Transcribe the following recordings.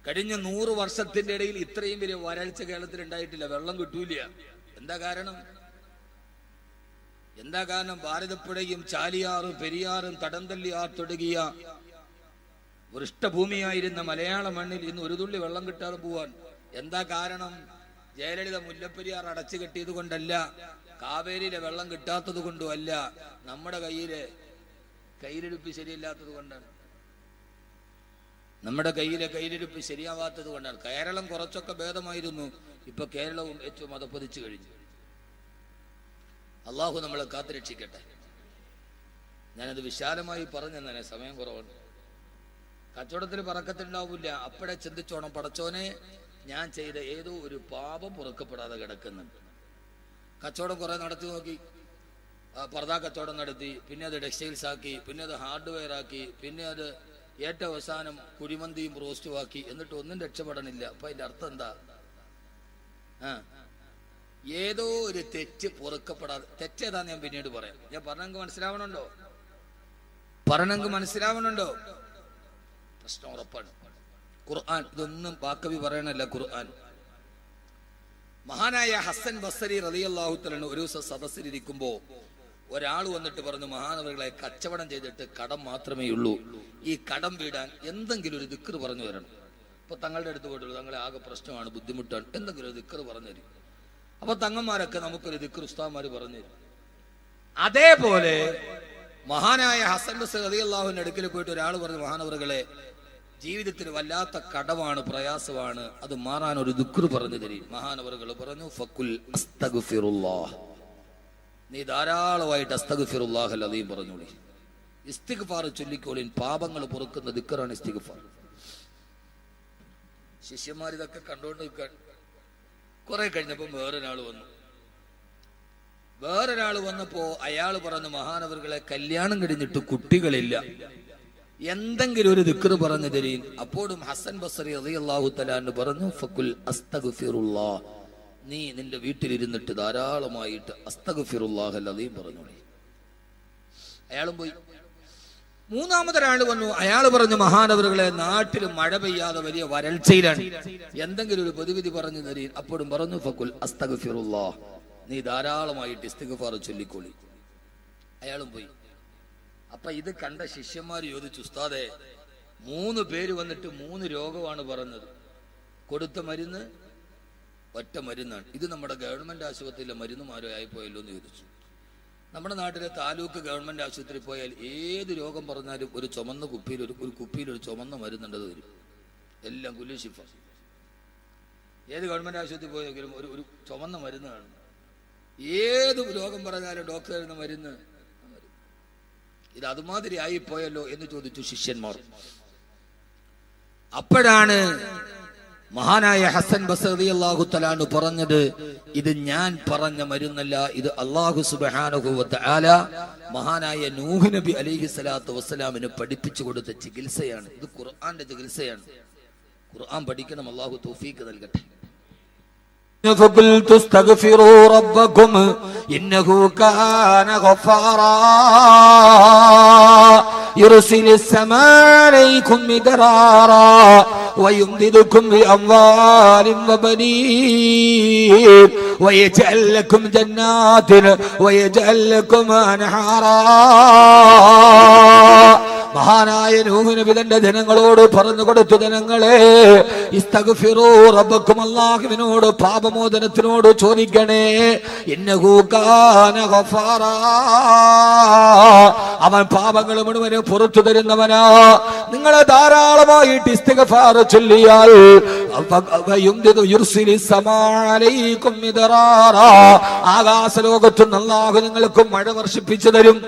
കഴിഞ്ഞ 100 വർഷത്തിന്റെ ഇടയിൽ ഇത്രയും വലിയ വരൾച്ച കേരളത്തിൽ ഉണ്ടായിട്ടില്ല. വെള്ളം കിട്ടൂല. എന്താ കാരണം? ഭാരതപ്പുഴയും ചാലിയാറും പെരിയാറും തടംതല്ലിയാർ തുടങ്ങിയ വൃഷ്ടഭൂമിയായിരുന്ന മലയാള മണ്ണിൽ ഇന്ന് ഒരു തുള്ളി വെള്ളം കിട്ടാതെ പോവാൻ എന്താ കാരണം? ജയലളിത മുല്ലപ്പെരിയാർ അടച്ചു കെട്ടിയത് കൊണ്ടല്ല, കാവേരിയിലെ വെള്ളം കിട്ടാത്തത് കൊണ്ടുമല്ല, നമ്മുടെ കയ്യിലെടുപ്പ് ശരിയല്ലാത്തത് കൊണ്ടാണ്. കയ്യിലെടുപ്പ് ശരിയാവാത്തത് കൊണ്ടാണ്. കേരളം കുറച്ചൊക്കെ ഭേദമായിരുന്നു. ഇപ്പൊ കേരളവും ഏറ്റവും മതപ്പതിച്ചു കഴിഞ്ഞു. അള്ളാഹു നമ്മളെ കാത്തുരക്ഷിക്കട്ടെ. ഞാനത് വിശാലമായി പറഞ്ഞു തന്നെ, സമയം കുറവുണ്ട്. കച്ചവടത്തിൽ പറക്കത്തുണ്ടാവില്ല. അപ്പോഴെ ചിന്തിച്ചോണം, പടച്ചോനെ ഞാൻ ചെയ്ത ഏതോ ഒരു പാപം പൊറുക്കപ്പെടാതെ കിടക്കുന്നുണ്ട്. കച്ചവടം കുറെ നടത്തി നോക്കി. പർദാ കച്ചവടം നടത്തി, പിന്നെ അത് ടെക്സ്റ്റൈൽസ് ആക്കി, പിന്നെ അത് ഹാർഡ്വെയർ ആക്കി, പിന്നെ അത് ഏറ്റവും അവസാനം കുഴിമന്തിയും റോസ്റ്റും ആക്കി. എന്നിട്ട് ഒന്നും രക്ഷപ്പെടണില്ല. അപ്പൊ അതിന്റെ അർത്ഥം എന്താ? ഏതോ ഒരു തെറ്റ് പൊറുക്കപ്പെടാതെ. തെറ്റേതാന്ന് ഞാൻ പിന്നീട് പറയാം. ഞാൻ പറഞ്ഞെങ്കിൽ മനസ്സിലാവണുണ്ടോ? പ്രശ്നം ഉറപ്പാണ്. ഖുർആൻ ഇതൊന്നും വാക്കവി പറയണല്ല. ഖുർആൻ. മഹാനായ ഹസൻ ബസ്രി റളിയല്ലാഹു തആല ഒരു ദിവസം സദസ്സിലിരിക്കുമ്പോ ഒരാൾ വന്നിട്ട് പറഞ്ഞു, മഹാനവറുകളെ, കച്ചവടം ചെയ്തിട്ട് കടം മാത്രമേ ഉള്ളൂ. ഈ കടം വീടാൻ എന്തെങ്കിലും ഒരു ദിക്ർ പറഞ്ഞു തരണം. അപ്പൊ തങ്ങളുടെ അടുത്ത് പോയിട്ടുള്ളൂ, തങ്ങളെ ആകെ പ്രശ്നമാണ്, ബുദ്ധിമുട്ടാണ്, എന്തെങ്കിലും ഒരു ദിക്ർ പറഞ്ഞു തരും. അപ്പൊ തങ്ങന്മാരൊക്കെ നമുക്കൊരു ദിക്ർ ഉസ്താദ്മാര് പറഞ്ഞു തരും. അതേപോലെ മഹാനായ ഹസൻ ബസ്രി റളിയല്ലാഹുവിന്റെ അടുക്കൽ പോയിട്ട് ഒരാൾ പറഞ്ഞു, മഹാനവറുകളെ, ജീവിതത്തിൽ വല്ലാത്ത കടമാണ്, പ്രയാസമാണ്, അത് മാറാൻ ഒരു ദിക്ർ പറഞ്ഞു തരും. മഹാനവറുകൾ പറഞ്ഞു, ഫഖുൽ അസ്തഗ്ഫിറുല്ലാഹ്, നീ ധാരാളമായിട്ട് അസ്തഗ്ഫിറുല്ലാഹൽ അദീം പറഞ്ഞോളി, ഇസ്തിഗ്ഫാർ ചൊല്ലിക്കോളിൻ, പാപങ്ങൾ പൊറുക്കുന്ന ദിക്റാണ് ഇസ്തിഗ്ഫാർ. ശിഷ്യന്മാർ ഇതൊക്കെ കണ്ടുകൊണ്ട് നിൽക്കാൻ കുറെ കഴിഞ്ഞപ്പോ വേറൊരാൾ വന്നപ്പോ അയാൾ പറഞ്ഞു, മഹാനവറുകളെ, കല്യാണം കഴിഞ്ഞിട്ട് കുട്ടികളില്ല, എന്തെങ്കിലും ഒരു ദിക്ർ പറഞ്ഞു തരീൻ. അപ്പോഴും ഹസൻ ബസ്രി റളിയല്ലാഹു തആല അൻഹു പറഞ്ഞു, ഫഖുൽ അസ്തഗ്ഫിറുല്ലാഹ്, നീ നിന്റെ വീട്ടിലിരുന്നിട്ട് ധാരാളമായിട്ട് അസ്തഗ്ഫിറുല്ലാഹൽ അദീം പറഞ്ഞോളി. അയാളും പോയി. മൂന്നാമതൊരാൾ വന്നു. അയാൾ പറഞ്ഞു, മഹാനവറുകളെ, നാട്ടിൽ മഴ പെയ്യാതെ വലിയ വരൾച്ചയിലാണ്, എന്തെങ്കിലും ഒരു പ്രതിവിധി പറഞ്ഞു തരീൻ. അപ്പോഴും പറഞ്ഞു, ഫഖുൽ അസ്തഗ്ഫിറുല്ലാഹ്, നീ ധാരാളമായിട്ട് ഇസ്തിഗ്ഫാർ ചൊല്ലിക്കോളി. അയാളും പോയി. അപ്പൊ ഇത് കണ്ട ശിഷ്യന്മാർ ചോദിച്ചു, ഉസ്താദേ, 3 പേര് വന്നിട്ട് 3 രോഗമാണ് പറഞ്ഞത്, കൊടുത്ത മരുന്ന് ഒറ്റ മരുന്നാണ്. ഇത് നമ്മുടെ ഗവൺമെന്റ് ആശുപത്രിയിലെ മരുന്നുമാരോ ആയിപ്പോയല്ലോ എന്ന് ചോദിച്ചു. നമ്മുടെ നാട്ടിലെ താലൂക്ക് ഗവൺമെന്റ് ആശുപത്രി പോയാൽ ഏത് രോഗം പറഞ്ഞാലും ഒരു ചുമന്ന കുപ്പിയിൽ ഒരു ചുമന്ന മരുന്നുണ്ടത് വരും. എല്ലാം കുല്ലു ഷിഫ. ഏത് ഗവൺമെന്റ് ആശുപത്രി പോയെങ്കിലും ഒരു ചുമന്ന മരുന്നാണ്. ഏത് രോഗം പറഞ്ഞാലും ഡോക്ടർ തരുന്ന മരുന്ന്. ഇത് അതുമാതിരി ആയിപ്പോയല്ലോ എന്ന് ചോദിച്ചു ശിഷ്യന്മാർ. അപ്പോഴാണ് മഹാനായ ഹസൻ ബസ്രി റളിയല്ലാഹു തആല അൻഹു പറഞ്ഞത്, ഇത് ഞാൻ പറഞ്ഞ മരുന്നല്ല, ഇത് അല്ലാഹു സുബ്ഹാനഹു വ തആല മഹാനായ നൂഹ് നബി അലൈഹി സ്വലാത്തു വസ്സലാമിന് പഠിപ്പിച്ചു കൊടുത്ത ചികിത്സയാണ്. ഇത് ഖുർആന്റെ ചികിത്സയാണ്. ഖുർആൻ പഠിക്കണം. അല്ലാഹു തൗഫീഖ് നൽകട്ടെ. فقلت استغفروا ربكم إنه كان غفارا يرسل السماء عليكم مدرارا ويمددكم بأموال وبنين ويجعل لكم جنات ويجعل لكم أنهارا. മഹാനായ നൂഹ് നബി തന്റെ ജനങ്ങളോട് പറഞ്ഞു കൊടുത്തു, ജനങ്ങളെ, ഇസ്തഗ്ഫിറൂ റബ്ബക്കും, അല്ലാഹുവിനോട് പാപമോചനത്തിനോട് ചോദിക്കണേ. ഇന്നഹു കാന ഗഫാറാ, അവൻ പാപങ്ങൾ മുഴുവൻ പുറത്തു തരുന്നവനാ. നിങ്ങൾ ധാരാളമായിട്ട് ഇസ്തിഗ്ഫാർ ചൊല്ലിയാൽ ആകാശലോകത്ത് അല്ലാഹു നിങ്ങൾക്ക് മഴ വർഷിപ്പിച്ചു തരും.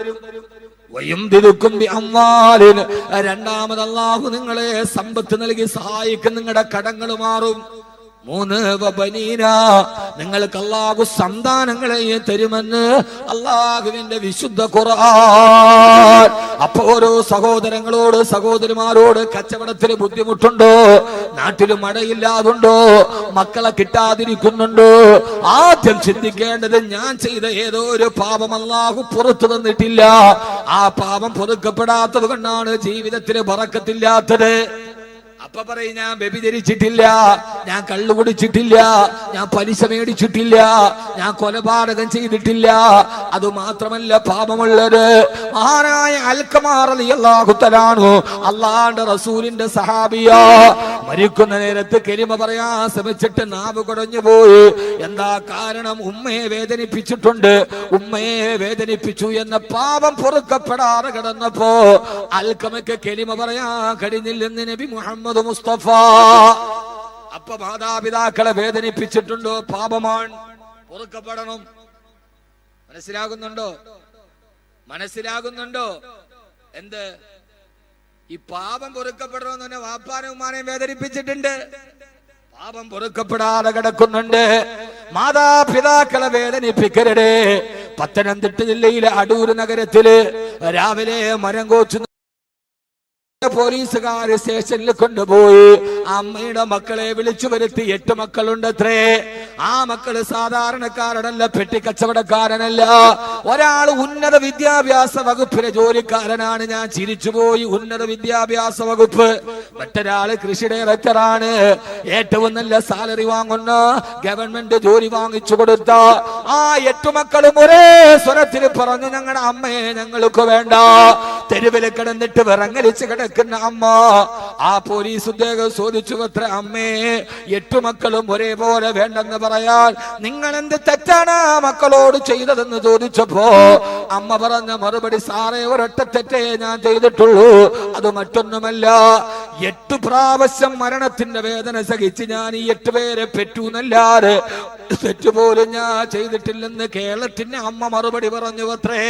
രണ്ടാമത് അല്ലാഹു നിങ്ങളെ സമ്പത്ത് നൽകി സഹായിക്കും, നിങ്ങളുടെ കടങ്ങൾ മാറും. 3 നിങ്ങൾക്ക് അല്ലാഹു സന്താനങ്ങളെ തരുമെന്ന് അല്ലാഹുവിന്റെ വിശുദ്ധ ഖുർആൻ. അപ്പോ ഓരോ സഹോദരങ്ങളോട് സഹോദരിമാരോട് കച്ചവടത്തിന് ബുദ്ധിമുട്ടുണ്ടോ, നാട്ടിൽ മഴയില്ലാതുണ്ടോ, മക്കളെ കിട്ടാതിരിക്കുന്നുണ്ടോ, ആദ്യം ചിന്തിക്കേണ്ടത്, ഞാൻ ചെയ്ത ഏതോ ഒരു പാപം അല്ലാഹു പുറത്തു തന്നിട്ടില്ല, ആ പാപം പൊറുക്കപ്പെടാത്തത് കൊണ്ടാണ് ജീവിതത്തിന് ബറക്കത്തില്ലാത്തത്. അപ്പൊ പറയും ഞാൻ വ്യഭിചരിച്ചിട്ടില്ല, ഞാൻ കള്ളു കുടിച്ചിട്ടില്ല, ഞാൻ പലിശ മേടിച്ചിട്ടില്ല, ഞാൻ കൊലപാതകം ചെയ്തിട്ടില്ല. അത് മാത്രമല്ല പാപമുള്ളത്. മഹാനായ അൽഖമാ റളിയല്ലാഹു തആല അൻഹു അല്ലാഹുവിന്റെ റസൂലിന്റെ സഹാബിയാ. മരിക്കുന്ന നേരത്ത് കലിമ പറയാൻ ശ്രമിച്ചിട്ട് നാവ് കുടഞ്ഞു പോയി. എന്താ കാരണം? ഉമ്മയെ വേദനിപ്പിച്ചിട്ടുണ്ട്, ഉമ്മയെ വേദനിപ്പിച്ചു എന്ന പാപം പൊറുക്കപ്പെടാതെ കിടന്നപ്പോ അൽഖമയ്ക്ക് കലിമ പറയാൻ കഴിഞ്ഞില്ലെന്ന് നബി മുഹമ്മദ് മുസ്തഫ. അപ്പൊ മാതാപിതാക്കളെ വേദനിപ്പിച്ചിട്ടുണ്ടോ? പാപമാണ്, പൊറുക്കപ്പെടണം. മനസ്സിലാകുന്നുണ്ടോ? മനസ്സിലാകുന്നുണ്ടോ? എന്ത് ഈ പാപം പൊറുക്കപ്പെടണമെന്ന് തന്നെ വാപ്പാനും ഉമ്മാനെയും വേദനിപ്പിച്ചിട്ടുണ്ട്, പാപം പൊറുക്കപ്പെടാതെ കിടക്കുന്നുണ്ട്. മാതാപിതാക്കളെ വേദനിപ്പിക്കരുത്. പത്തനംതിട്ട ജില്ലയിലെ അടൂർ നഗരത്തില് രാവിലെ മരം കോച്ചു പോലീസുകാര് സ്റ്റേഷനിൽ കൊണ്ടുപോയി. അമ്മയുടെ മക്കളെ വിളിച്ചു വരുത്തി. 8 മക്കളുണ്ടത്രേ. ആ മക്കള് സാധാരണക്കാരനല്ല, പെട്ടിക്കച്ചവടക്കാരനല്ല. ഒരാൾ ഉന്നത വിദ്യാഭ്യാസ വകുപ്പിലെ ജോലിക്കാരനാണ്. ഞാൻ ചിരിച്ചുപോയി. ഉന്നത വിദ്യാഭ്യാസ വകുപ്പ്. മറ്റൊരാള് കൃഷി ഡയറക്ടറാണ്. ഏറ്റവും നല്ല സാലറി വാങ്ങുന്ന ഗവൺമെന്റ് ജോലി വാങ്ങിച്ചു കൊടുത്ത ആ 8 മക്കളും ഒരേ സ്വരത്തിൽ പറഞ്ഞു, ഞങ്ങളുടെ അമ്മയെ ഞങ്ങൾക്ക് വേണ്ട. തെരുവിൽ കിടന്നിട്ട് വിറങ്ങലിച്ച് കിടക്കുന്ന അമ്മ. ആ പോലീസ് ഉദ്യോഗസ്ഥൻ ചോദിച്ചു, അത്ര അമ്മേ 8 മക്കളും ഒരേപോലെ വേണ്ടെന്ന് പറയാൻ നിങ്ങൾ എന്ത് തെറ്റാണ് മക്കളോട് ചെയ്തതെന്ന് ചോദിച്ചപ്പോ അമ്മ പറഞ്ഞ മറുപടി, സാറേ ഒരൊറ്റ തെറ്റേ ഞാൻ ചെയ്തിട്ടുള്ളൂ, അത് മറ്റൊന്നുമല്ല. 8 പ്രാവശ്യം മരണത്തിന്റെ വേദന സഹിച്ച് ഞാൻ ഈ 8 പേരെ പെറ്റൂന്നല്ലാതെ തെറ്റുപോലും ഞാൻ ചെയ്തിട്ടില്ലെന്ന് കേരളത്തിന്റെ അമ്മ മറുപടി പറഞ്ഞു അത്രേ.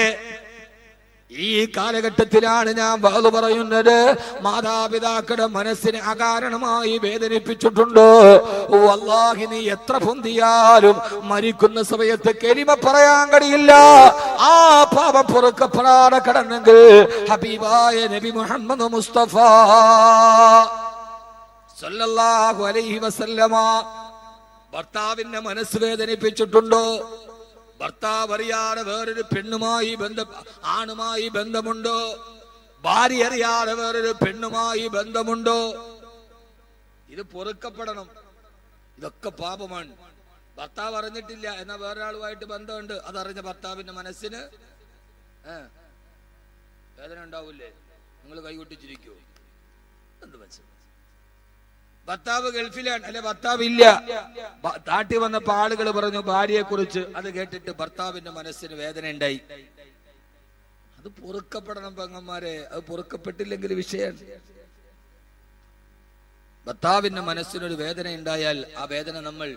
ഈ കാലഘട്ടത്തിലാണ് ഞാൻ വാദു പറയുന്നത്. മാതാപിതാക്കളുടെ മനസ്സിനെ അകാരണമായി വേദനിപ്പിച്ചിട്ടുണ്ടോ? വല്ലാഹി നീ എത്ര പൊന്തിയാലും മരിക്കുന്ന സമയത്ത് കലിമ പറയാൻ കഴിയില്ല. ആ പാപം പൊറുക്കപ്പെടാതെ കടന്നെങ്കിൽ ഹബീബായ നബി മുഹമ്മദ് മുസ്തഫ സല്ലല്ലാഹു അലൈഹി വസല്ലമ ഭർത്താവിന്റെ മനസ്സ് വേദനിപ്പിച്ചിട്ടുണ്ടോ? ഭർത്താവ് അറിയാതെ വേറൊരു പെണ്ണുമായി ആണുമായി ബന്ധമുണ്ടോ? ഭാര്യ അറിയാതെ വേറൊരു പെണ്ണുമായി ബന്ധമുണ്ടോ? ഇത് പൊറുക്കപ്പെടണം. ഇതൊക്കെ പാപമാണ്. ഭർത്താവ് അറിഞ്ഞിട്ടില്ല, എന്നാൽ വേറൊരാളുമായിട്ട് ബന്ധമുണ്ട്, അതറിഞ്ഞ ഭർത്താവിന്റെ മനസ്സിന് വേദന ഉണ്ടാവില്ലേ? നിങ്ങൾ കൈകൊട്ടിച്ചിരിക്കുവോ? എന്ത് മനസ്സിലാവും? ഭർത്താവ് ഗൾഫിലാണ്, അല്ലെ ഭർത്താവ് ഇല്ല. നാട്ടിൽ വന്നപ്പോ ആളുകൾ പറഞ്ഞു ഭാര്യയെ കുറിച്ച്. അത് കേട്ടിട്ട് ഭർത്താവിന്റെ മനസ്സിന് വേദന ഉണ്ടായി. അത് പൊറുക്കപ്പെടണം പെങ്ങന്മാരെ. അത് പൊറുക്കപ്പെട്ടില്ലെങ്കിൽ വിഷയം. ഭർത്താവിന്റെ മനസ്സിനൊരു വേദന ഉണ്ടായാൽ ആ വേദന നമ്മൾ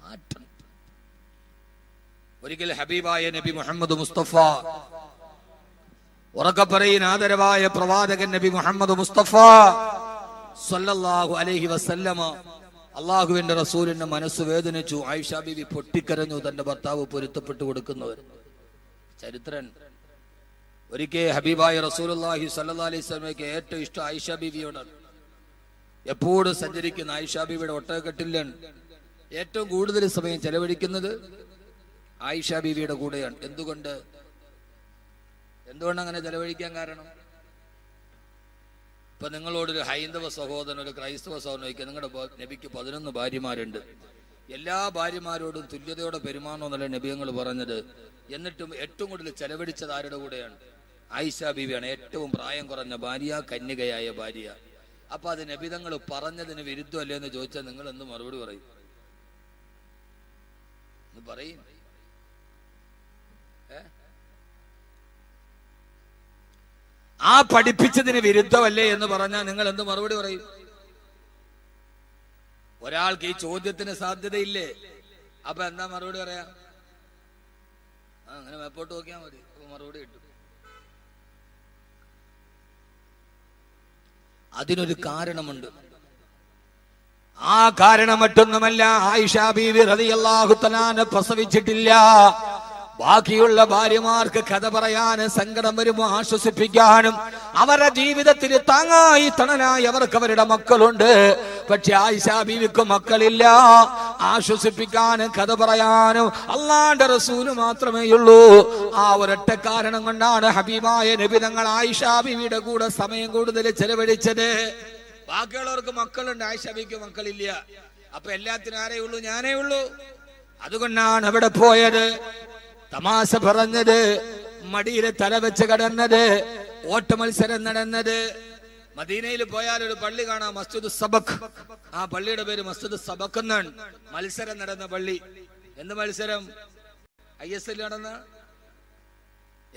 മാറ്റണം. ഒരിക്കൽ ഹബീബായ നബി മുഹമ്മദ് മുസ്തഫ, ഉറക്കെ പറയുന്ന ആദരവായ പ്രവാചകൻ നബി മുഹമ്മദ് മുസ്തഫ സല്ലല്ലാഹു അലൈഹി വസല്ലമ, അള്ളാഹുവിന്റെ റസൂലിന്റെ മനസ്സ് വേദനിച്ചു. ആയിഷ ബീവി പൊട്ടിക്കരഞ്ഞു. തന്റെ ഭർത്താവ് പൊരുത്തപ്പെട്ടു കൊടുക്കുന്നവർ ചരിത്രൻ. ഒരിക്കൽ ഹബീബായ റസൂലുള്ളാഹി സ്വല്ലല്ലാഹു അലൈഹി വസല്ലമയ്ക്ക് ഏറ്റവും ഇഷ്ടം ആയിഷ ബീവിയോടാണ്. എപ്പോഴും സഞ്ചരിക്കുന്ന ആയിഷ ബീവിയുടെ ഒട്ടകക്കെട്ടിലാണ് ഏറ്റവും കൂടുതൽ സമയം ചെലവഴിക്കുന്നത് ആയിഷ ബീവിയുടെ കൂടെയാണ്. എന്തുകൊണ്ട് അങ്ങനെ ചെലവഴിക്കാൻ കാരണം? ഇപ്പൊ നിങ്ങളോടൊരു ഹൈന്ദവ സഹോദരൻ, ഒരു ക്രൈസ്തവ സഹോദരൻ ചോദിക്കുക, നിങ്ങളുടെ നബിക്ക് 11 ഭാര്യമാരുണ്ട്, എല്ലാ ഭാര്യമാരോടും തുല്യതയോടെ പെരുമാറണമെന്നല്ല നബിയങ്ങൾ പറഞ്ഞത്. എന്നിട്ടും ഏറ്റവും കൂടുതൽ ചെലവഴിച്ചത് ആരുടെ കൂടെയാണ്? ആയിഷ ബീവിയാണ്. ഏറ്റവും പ്രായം കുറഞ്ഞ ഭാര്യ, കന്യകയായ ഭാര്യ. അപ്പൊ അത് നബിതങ്ങൾ പറഞ്ഞതിന് വിരുദ്ധമല്ലേ എന്ന് ചോദിച്ചാൽ നിങ്ങൾ എന്ത് മറുപടി പറയും? പറയും. ആ പഠിപ്പിച്ചതിന് വിരുദ്ധമല്ലേ എന്ന് പറഞ്ഞാൽ നിങ്ങൾ എന്ത് മറുപടി പറയും? ഒരാൾക്ക് ഈ ചോദ്യത്തിന് സാധ്യതയില്ലേ? അപ്പൊ എന്താ മറുപടി പറയാ? അങ്ങനെ മേപ്പോട്ട് നോക്കിയാൽ മതി, അപ്പൊ മറുപടി കിട്ടും. അതിനൊരു കാരണമുണ്ട്. ആ കാരണം മറ്റൊന്നുമല്ല, ആയിഷ ബീവി റളിയല്ലാഹു തആല പ്രസവിച്ചിട്ടില്ല. ബാക്കിയുള്ള ഭാര്യമാർക്ക് കഥ പറയാനും സങ്കടം വരുമ്പോ ആശ്വസിപ്പിക്കാനും അവരുടെ ജീവിതത്തിൽ താങ്ങായി തണലായി അവർക്ക് അവരുടെ മക്കളുണ്ട്. പക്ഷെ ആയിഷ ബീവിക്ക് മക്കളില്ല. ആശ്വസിപ്പിക്കാനും കഥ പറയാനും അല്ലാഹുവിന്റെ റസൂൽ മാത്രമേ ഉള്ളൂ. ആ ഒരൊറ്റ കാരണം കൊണ്ടാണ് ഹബീബായ നബി തങ്ങൾ ആയിഷ ബീവിയുടെ കൂടെ സമയം കൂടുതൽ ചെലവഴിച്ചത്. ബാക്കിയുള്ളവർക്ക് മക്കളുണ്ട്, ആയിഷ ബീവിക്ക് മക്കളില്ല. അപ്പൊ എല്ലാത്തിനും ആരേ ഉള്ളൂ? ഞാനേ ഉള്ളൂ. അതുകൊണ്ടാണ് അവിടെ പോയത്, തമാശ പറഞ്ഞത്, മടിയിൽ തല വെച്ച് കിടന്നത്, ഓട്ട മത്സരം നടന്നത്. മദീനയിൽ പോയാൽ ഒരു പള്ളി കാണാം, മസ്ജിദ് സബക്. ആ പള്ളിയുടെ പേര് മസ്ജിദ് സബക് എന്നാണ്. മത്സരം നടന്ന പള്ളി. എന്ത് മത്സരം? ISL നടന്ന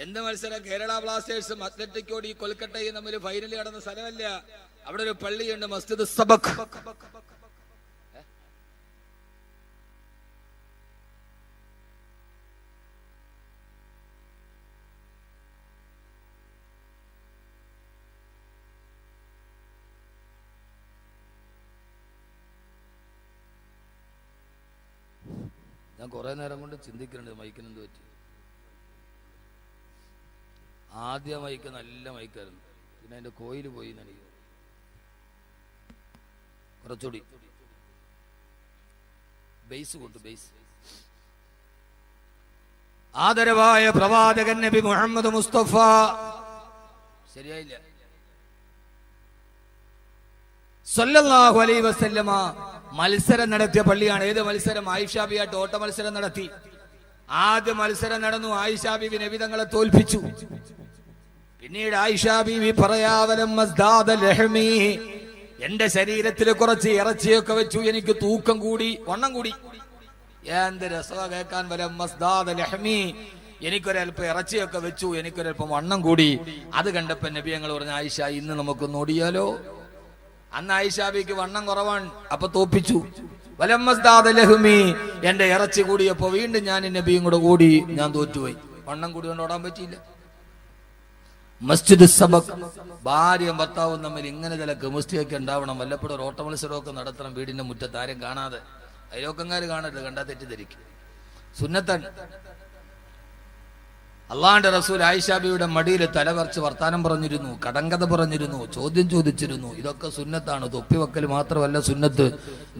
എന്ത് മത്സരം? കേരള ബ്ലാസ്റ്റേഴ്സും അത്ലറ്റിക്കോട് ഈ കൊൽക്കത്തയും തമ്മിൽ ഫൈനൽ നടന്ന സ്ഥലമല്ല. അവിടെ ഒരു പള്ളിയുണ്ട്, മസ്ജിദ് സബക്. ഞാൻ കുറെ നേരം കൊണ്ട് ചിന്തിക്കുന്നുണ്ട് മൈക്കിനെന്ത് പറ്റി. ആദ്യ മൈക്ക് നല്ല മൈക്കായിരുന്നു, പിന്നെ അതിന്റെ കോയിൽ പോയി നടിക്കും. കുറച്ചുകൂടി ബേസ് കൊണ്ട് ബേസ്. ആദരവായ പ്രവാചകൻ നബി മുഹമ്മദ് മുസ്തഫ ശരിയായില്ല സല്ലല്ലാഹു അലൈഹി വസല്ലമ മത്സരം നടത്തിയ പള്ളിയാണ്. ഏത് മത്സരം? ആയിഷ ബീവിയായിട്ട് ഓട്ട മത്സരം നടത്തി. ആദ്യ മത്സരം നടന്നു, ആയിഷ ബീവി നബി തങ്ങളെ തോൽപ്പിച്ചു. പിന്നീട് ആയിഷ ബീവി പറയാവലം മസ്ദാദ ലഹ്മി, എന്റെ ശരീരത്തിൽ കുറച്ച് ഇറച്ചിയൊക്കെ വെച്ചു, എനിക്ക് തൂക്കം കൂടി, വണ്ണം കൂടി. എന്ത് രസവ കേൾക്കാൻ. വലം മസ്ദാദ ലഹ്മി, എനിക്കൊരൽപ്പം ഇറച്ചിയൊക്കെ വെച്ചു, എനിക്കൊരൽപ്പം വണ്ണം കൂടി. അത് കണ്ടപ്പോ നബി ഞങ്ങൾ പറഞ്ഞു, ആയിഷ ഇന്ന് നമുക്കൊന്ന് ഓടിയാലോ? അന്ന് ആയിഷ ബീവിക്ക് വണ്ണം കുറവാണ്, അപ്പൊ തോപ്പിച്ചു. വലം മസ്ദാദ ലഹ്മി, എന്റെ ഇറച്ചി കൂടിയപ്പോ വീണ്ടും ഞാൻ നബിയും കൂടെ ഓടി, ഞാൻ തോറ്റുപോയി. വണ്ണം കൂടി കൊണ്ട് ഓടാൻ പറ്റിയില്ല. മസ്ജിദ് സബക്. ഭാര്യയും ഭർത്താവും തമ്മിൽ ഇങ്ങനെ ചില കെമിസ്ട്രിയൊക്കെ ഉണ്ടാവണം. വല്ലപ്പോഴും ഒരു ഓട്ട മത്സരമൊക്കെ നടത്തണം, വീടിന്റെ മുറ്റത്ത് ആരും കാണാതെ. അയലോക്കങ്കാര് കാണരുത്, കണ്ടാ തെറ്റിദ്ധരിക്കും. സുന്നത്തൻ. അള്ളാന്റെ റസൂൽ ആയിഷ ബീവിയുടെ മടിയിൽ തലവറച്ച് വർത്താനം പറഞ്ഞിരുന്നു, കടങ്കഥ പറഞ്ഞിരുന്നു, ചോദ്യം ചോദിച്ചിരുന്നു. ഇതൊക്കെ സുന്നത്താണ്. തൊപ്പിവെക്കൽ മാത്രമല്ല സുന്നത്ത്.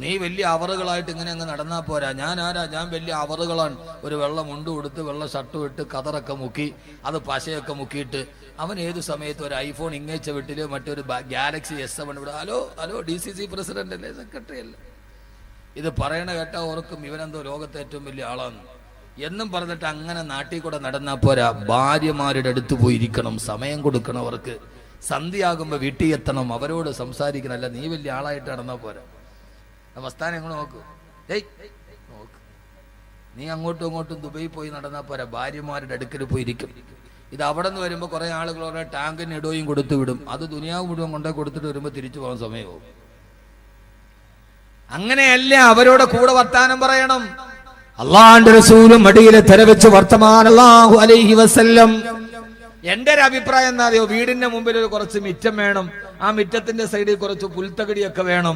നീ വലിയ അവറുകളായിട്ട് ഇങ്ങനെ അങ്ങ് നടന്നാ പോരാ. ഞാൻ ആരാ? ഞാൻ വലിയ അവറുകളാണ്. ഒരു വെള്ള മുണ്ട് കൊടുത്ത് വെള്ള ഷർട്ടും ഇട്ട് കതറൊക്കെ മുക്കി, അത് പശയൊക്കെ മുക്കിയിട്ട് അവൻ ഏത് സമയത്ത് ഒരു ഐഫോൺ ഇങ്ങേച്ച വീട്ടില് മറ്റൊരു ഗാലക്സി S7 ഇവിടെ. ഹലോ DCC പ്രസിഡന്റ് അല്ലേ, സെക്രട്ടറി അല്ലേ? ഇത് പറയണ കേട്ടാ ഓർക്കും ഇവനെന്തോ ലോകത്തെ ഏറ്റവും വലിയ ആളാന്ന് എന്നും പറഞ്ഞിട്ട് അങ്ങനെ നാട്ടിൽ കൂടെ നടന്നാ പോരാ. ഭാര്യമാരുടെ അടുത്ത് പോയിരിക്കണം, സമയം കൊടുക്കണം അവർക്ക്. സന്ധ്യയാകുമ്പോ വീട്ടിൽ എത്തണം, അവരോട് സംസാരിക്കണം. അല്ല നീ വലിയ ആളായിട്ട് നടന്നാ പോരാ. അവസ്ഥാനം എങ്ങനെ നോക്കൂ. നോക്ക്, നീ അങ്ങോട്ടും ഇങ്ങോട്ടും ദുബൈ പോയി നടന്നാ പോരാ, ഭാര്യമാരുടെ അടുക്കൽ പോയിരിക്കും. ഇത് അവിടെ നിന്ന് വരുമ്പോ കുറെ ആളുകളോടെ ടാങ്കിന് ഇടവും കൊടുത്തു വിടും. അത് ദുനിയാവ് മുഴുവൻ കൊണ്ടേ കൊടുത്തിട്ട് വരുമ്പോ തിരിച്ചു പോകാൻ സമയമാവും. അങ്ങനെയല്ല, അവരോട് കൂടെ വർത്താനം പറയണം. അള്ളാന്റെ റസൂലും മടിയിലെ തെരവെച്ച് വർത്തമാനല്ലാഹു അലൈഹി വസല്ലം. എന്റെ ഒരു അഭിപ്രായം എന്താ അറിയോ? വീടിന്റെ മുമ്പിൽ ഒരു കുറച്ച് മിറ്റം വേണം. ആ മിറ്റത്തിന്റെ സൈഡിൽ കുറച്ച് പുൽത്തകടിയൊക്കെ വേണം.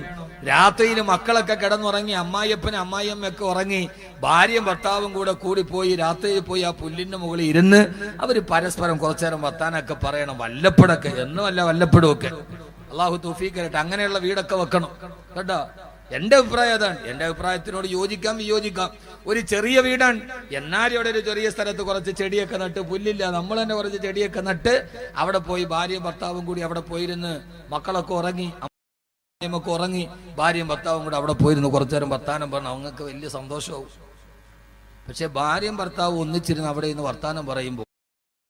രാത്രിയിൽ മക്കളൊക്കെ കിടന്നുറങ്ങി, അമ്മായിയപ്പനും അമ്മായിയമ്മയൊക്കെ ഉറങ്ങി, ഭാര്യയും ഭർത്താവും കൂടി പോയി രാത്രിയിൽ പോയി ആ പുല്ലിന്റെ മുകളിൽ ഇരുന്ന് അവര് പരസ്പരം കുറച്ചേരം വർത്താനൊക്കെ പറയണം. വല്ലപ്പോഴൊക്കെ, എന്നുമല്ല വല്ലപ്പോഴുമൊക്കെ. അള്ളാഹു തൗഫീഖ് തരട്ടെ. അങ്ങനെയുള്ള വീടൊക്കെ വെക്കണം കേട്ടോ. എന്റെ അഭിപ്രായം അതാണ്. എന്റെ അഭിപ്രായത്തിനോട് യോജിക്കാം വിയോജിക്കാം. ഒരു ചെറിയ വീടാണ്, എന്നാലും അവിടെ ഒരു ചെറിയ സ്ഥലത്ത് കുറച്ച് ചെടിയൊക്കെ നട്ട്, പുല്ലില്ല, നമ്മൾ തന്നെ കുറച്ച് ചെടിയൊക്കെ നട്ട് അവിടെ പോയി ഭാര്യയും ഭർത്താവും കൂടി അവിടെ പോയിരുന്ന്, മക്കളൊക്കെ ഉറങ്ങി, അമ്മയൊക്കെ ഉറങ്ങി, ഭാര്യയും ഭർത്താവും കൂടെ അവിടെ പോയിരുന്നു കുറച്ചു നേരം വർത്താനം പറഞ്ഞു. അവങ്ങൾക്ക് വലിയ സന്തോഷമാവും. പക്ഷെ ഭാര്യയും ഭർത്താവും ഒന്നിച്ചിരുന്ന് അവിടെ നിന്ന് വർത്താനം പറയുമ്പോൾ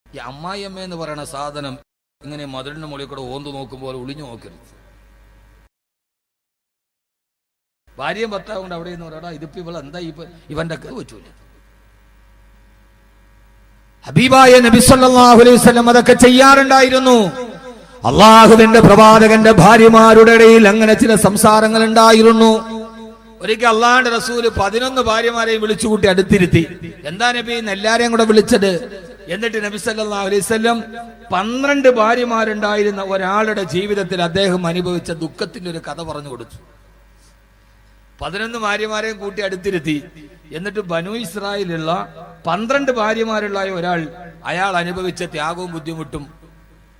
ഈ അമ്മായിയമ്മ എന്ന് പറയുന്ന സാധനം ഇങ്ങനെ മതിലിന്റെ മുകളിൽ കൂടെ ഓന്തു നോക്കുമ്പോൾ ഒളിഞ്ഞു നോക്കരുത്. ഭാര്യയും ഭർത്താവും കൊണ്ട് അവിടെ നിന്ന് പറയാ, ഇതിപ്പോ ഇവൾ എന്താ ഇവന്റെ പറ്റൂല. ഹബീബായ നബി സല്ലല്ലാഹു അലൈഹി വസല്ലം അതൊക്കെ ചെയ്യാറുണ്ടായിരുന്നു. അള്ളാഹുവിന്റെ പ്രവാചകന്റെ ഭാര്യമാരുടെ ഇടയിൽ അങ്ങനെ ചില സംസാരങ്ങൾ ഉണ്ടായിരുന്നു. ഒരിക്കൽ അള്ളാഹുന്റെ റസൂല് 11 ഭാര്യമാരെയും വിളിച്ചുകൂട്ടി അടുത്തിരുത്തി. എന്താ നബി എല്ലാരെയും കൂടെ വിളിച്ചത്? എന്നിട്ട് നബി സല്ലല്ലാഹു അലൈഹി വസല്ലം 12 ഭാര്യമാരുണ്ടായിരുന്ന ഒരാളുടെ ജീവിതത്തിൽ അദ്ദേഹം അനുഭവിച്ച ദുഃഖത്തിന്റെ ഒരു കഥ പറഞ്ഞു കൊടുത്തു. 11 ഭാര്യമാരെയും കൂട്ടി അടുത്തിരുത്തി. എന്നിട്ട് ബനു ഇസ്രായേലുള്ള 12 ഭാര്യമാരുള്ള ഒരാൾ, അയാൾ അനുഭവിച്ച ത്യാഗവും ബുദ്ധിമുട്ടും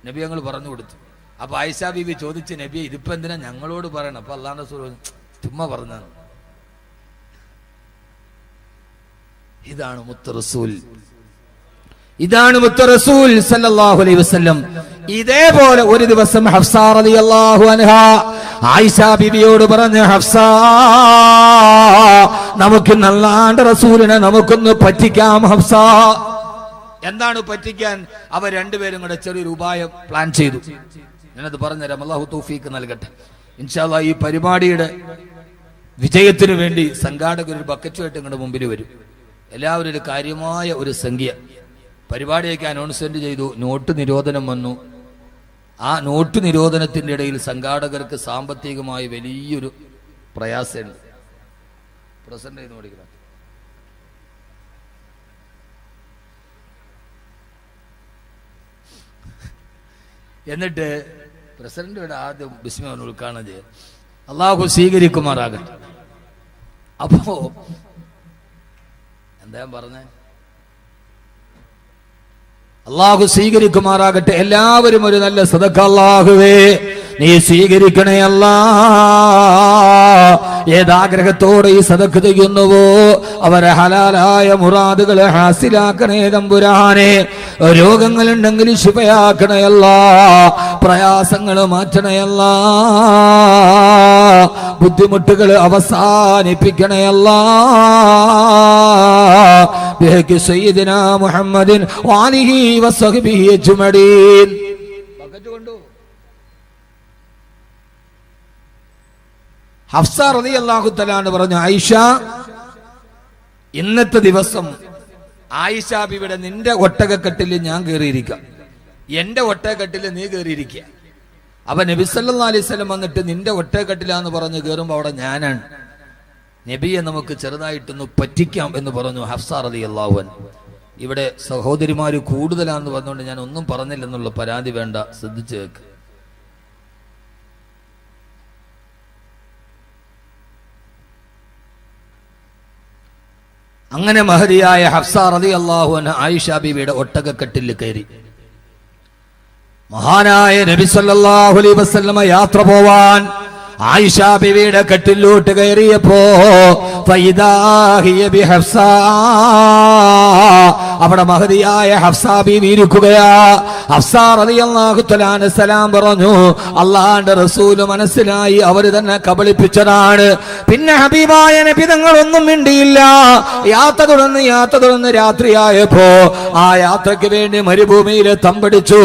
നബി ഞങ്ങൾ പറഞ്ഞു കൊടുത്തു. അപ്പൊ ആയിഷ ബീവി ചോദിച്ചു, നബി ഇതിപ്പോ എന്തിനാ ഞങ്ങളോട് പറയണം? അപ്പൊ അള്ളാഹുവിന്റെ റസൂൽ ചുമ്മാ പറഞ്ഞാണ്. ഇതാണ് മുത്ത് റസൂൽ. ഇതാണ് മുത്ത റസൂൽ സല്ലല്ലാഹു അലൈഹി വസല്ലം. ഇതേപോലെ ഒരു ദിവസം ഹഫ്സ റളിയല്ലാഹു അൻഹാ ആയിഷ ബിബിയോട് പറഞ്ഞു, ഹഫ്സ, നമുക്ക് അല്ലാഹുവിന്റെ റസൂലിനെ നമുക്കൊന്ന് പറ്റിക്കാം ഹഫ്സ. എന്താണ് പറ്റിക്കാൻ? അവർ രണ്ടുപേരും കൂടെ ചെറിയൊരു ഉപായം പ്ലാൻ ചെയ്തു. ഞാനത് പറഞ്ഞുതരാം, അല്ലാഹു തൗഫീഖ് നൽകട്ടെ. ഇൻഷാ അല്ലാഹ് ഈ പരിപാടിയുടെ വിജയത്തിന് വേണ്ടി സംഘാടകർ ഒരു ബക്കറ്റുമായിട്ട് നിങ്ങളുടെ മുമ്പിൽ വരും. എല്ലാവരും ഒരു കാര്യമായ ഒരു സംഖ്യ പരിപാടിയൊക്കെ അനൗൺസ്മെന്റ് ചെയ്തു. നോട്ട് നിരോധനം വന്നു. ആ നോട്ട് നിരോധനത്തിന്റെ ഇടയിൽ സംഘാടകർക്ക് സാമ്പത്തികമായി വലിയൊരു പ്രയാസമുണ്ട്. പ്രസന്റ് പഠിക്കണം. എന്നിട്ട് പ്രസിഡന്റ് ആദ്യം ബിസ്മില്ലാഹ് ഉദ്ഘാടനം ചെയ്യാം. അള്ളാഹു സ്വീകരിക്കുമാറാകട്ടെ. അപ്പോ എന്താ പറഞ്ഞേ? അള്ളാഹു സ്വീകരിക്കുമാറാകട്ടെ. എല്ലാവരും ഒരു നല്ല സദഖ അല്ലാഹുവേ നീ സ്വീകരിക്കണേ അല്ലാ. ഏതാഗ്രഹത്തോടെ ഈ സദഖ ചെയ്യുന്നുവോ അവരെ ഹലാലായ മുറാദുകളെ ഹാസിലാക്കണേ തമ്പുരാനെ. രോഗങ്ങളുണ്ടെങ്കിൽ ശിഫയാക്കണേ അല്ലാ. പ്രയാസങ്ങൾ മാറ്റണേ അല്ലാ. ബുദ്ധിമുട്ടുകൾ അവസാനിപ്പിക്കണേ അല്ലാ. ബിഹഖി സയ്യിദിനാ മുഹമ്മദിൻ വഅലിഹി വസഹ്ബിഹി അജ്മഈൻ. ബക്കറ്റ് കൊണ്ടു. ഹഫ്സ റളിയല്ലാഹു തആല പറഞ്ഞു, ആയിഷ, ഇന്നത്തെ ദിവസം ആയിഷ ബിബിയുടെ നിന്റെ ഒട്ടകക്കെട്ടിൽ ഞാൻ കയറിയിരിക്കാം, എന്റെ ഒട്ടകക്കെട്ടിൽ നീ കയറിയിരിക്കുക. അപ്പൊ നബി സല്ലല്ലാഹു അലൈഹി വസല്ലം വന്നിട്ട് നിന്റെ ഒട്ടകക്കെട്ടിലാന്ന് പറഞ്ഞ് കയറുമ്പോ അവിടെ ഞാനാണ്. നബിയെ നമുക്ക് ചെറുതായിട്ടൊന്ന് പറ്റിക്കാം എന്ന് പറഞ്ഞു ഹഫ്സ റളിയല്ലാഹു അൻഹ. ഇവിടെ സഹോദരിമാര് കൂടുതലാന്ന് പറഞ്ഞുകൊണ്ട് ഞാൻ ഒന്നും പറഞ്ഞില്ലെന്നുള്ള പരാതി വേണ്ട, ശ്രദ്ധിച്ചു കേൾക്ക്. അങ്ങനെ മഹരിയായ ഹഫ്സ റളിയല്ലാഹു അൻഹ ആയിഷ ബീവിയുടെ ഒട്ടകക്കെട്ടിൽ കയറി. മഹാനായ നബി സല്ലല്ലാഹു അലൈഹി വസല്ലമ യാത്ര പോവാൻ ആയിഷ ബീവിയുടെ കട്ടിലോട്ട് കയറിയപ്പോ അവിടെ മഹദിയായ ഹഫ്സ ബീവി ഇരിക്കുകയാ. ഹഫ്സ റളിയല്ലാഹു തആല സലാം പറഞ്ഞു. അല്ലാഹുവിന്റെ റസൂൽ മനസ്സിലായി അവർ തന്നെ കബളിപ്പിച്ചതാണ്. പിന്നെ ഹബീബായ നബി തങ്ങളൊന്നും മിണ്ടിയില്ല. യാത്ര തുടർന്ന് രാത്രിയായപ്പോ ആ യാത്രയ്ക്ക് വേണ്ടി മരുഭൂമിയിൽ തമ്പടിച്ചു.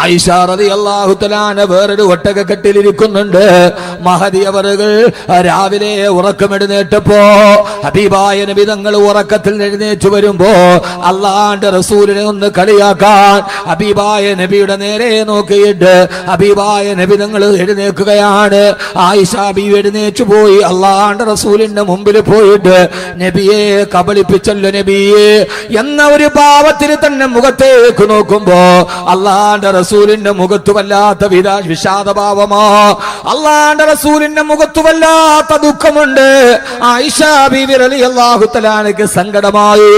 ആയിഷ റളിയല്ലാഹു തആല വേറൊരു ഒട്ടകക്കെട്ടിലിരിക്കുന്നുണ്ട്. മഹദി അവറുകൾ രാവിലെ ഉറക്കമെഴുന്നേറ്റപ്പോ ഹബീബായ നബി തങ്ങൾ ഉറക്കത്തിൽ എഴുന്നേറ്റ് വരുമ്പോ അല്ലാഹുവിന്റെ റസൂലിനെ ഒന്ന് കളിയാക്കാൻ ഹബീബായ നബിയുടെ നേരെ നോക്കിയിട്ട് ഹബീബായ നബി തങ്ങൾ എഴുന്നേൽക്കുകയാണ്. ആയിഷ ബീവി എഴുന്നേറ്റ് പോയി അല്ലാഹുവിന്റെ റസൂലിന്റെ മുമ്പിൽ പോയിട്ട്, നബിയെ കബളിപ്പിച്ചല്ലോ നബിയെ എന്ന ഒരു ഭാവത്തിൽ തന്നെ മുഖത്തേക്ക് നോക്കുമ്പോ അല്ലാഹുവിന്റെ റസൂലിന്റെ മുഖത്ത് വല്ലാത്ത വിഷാദഭാവമാ. അല്ലാഹുവിന്റെ റസൂലിന്റെ മുഖത്ത് വല്ലാത്ത ദുഃഖമുണ്ട്. ആയിഷ ബീവി റളിയല്ലാഹു തആലയ്ക്ക് സങ്കടമായി.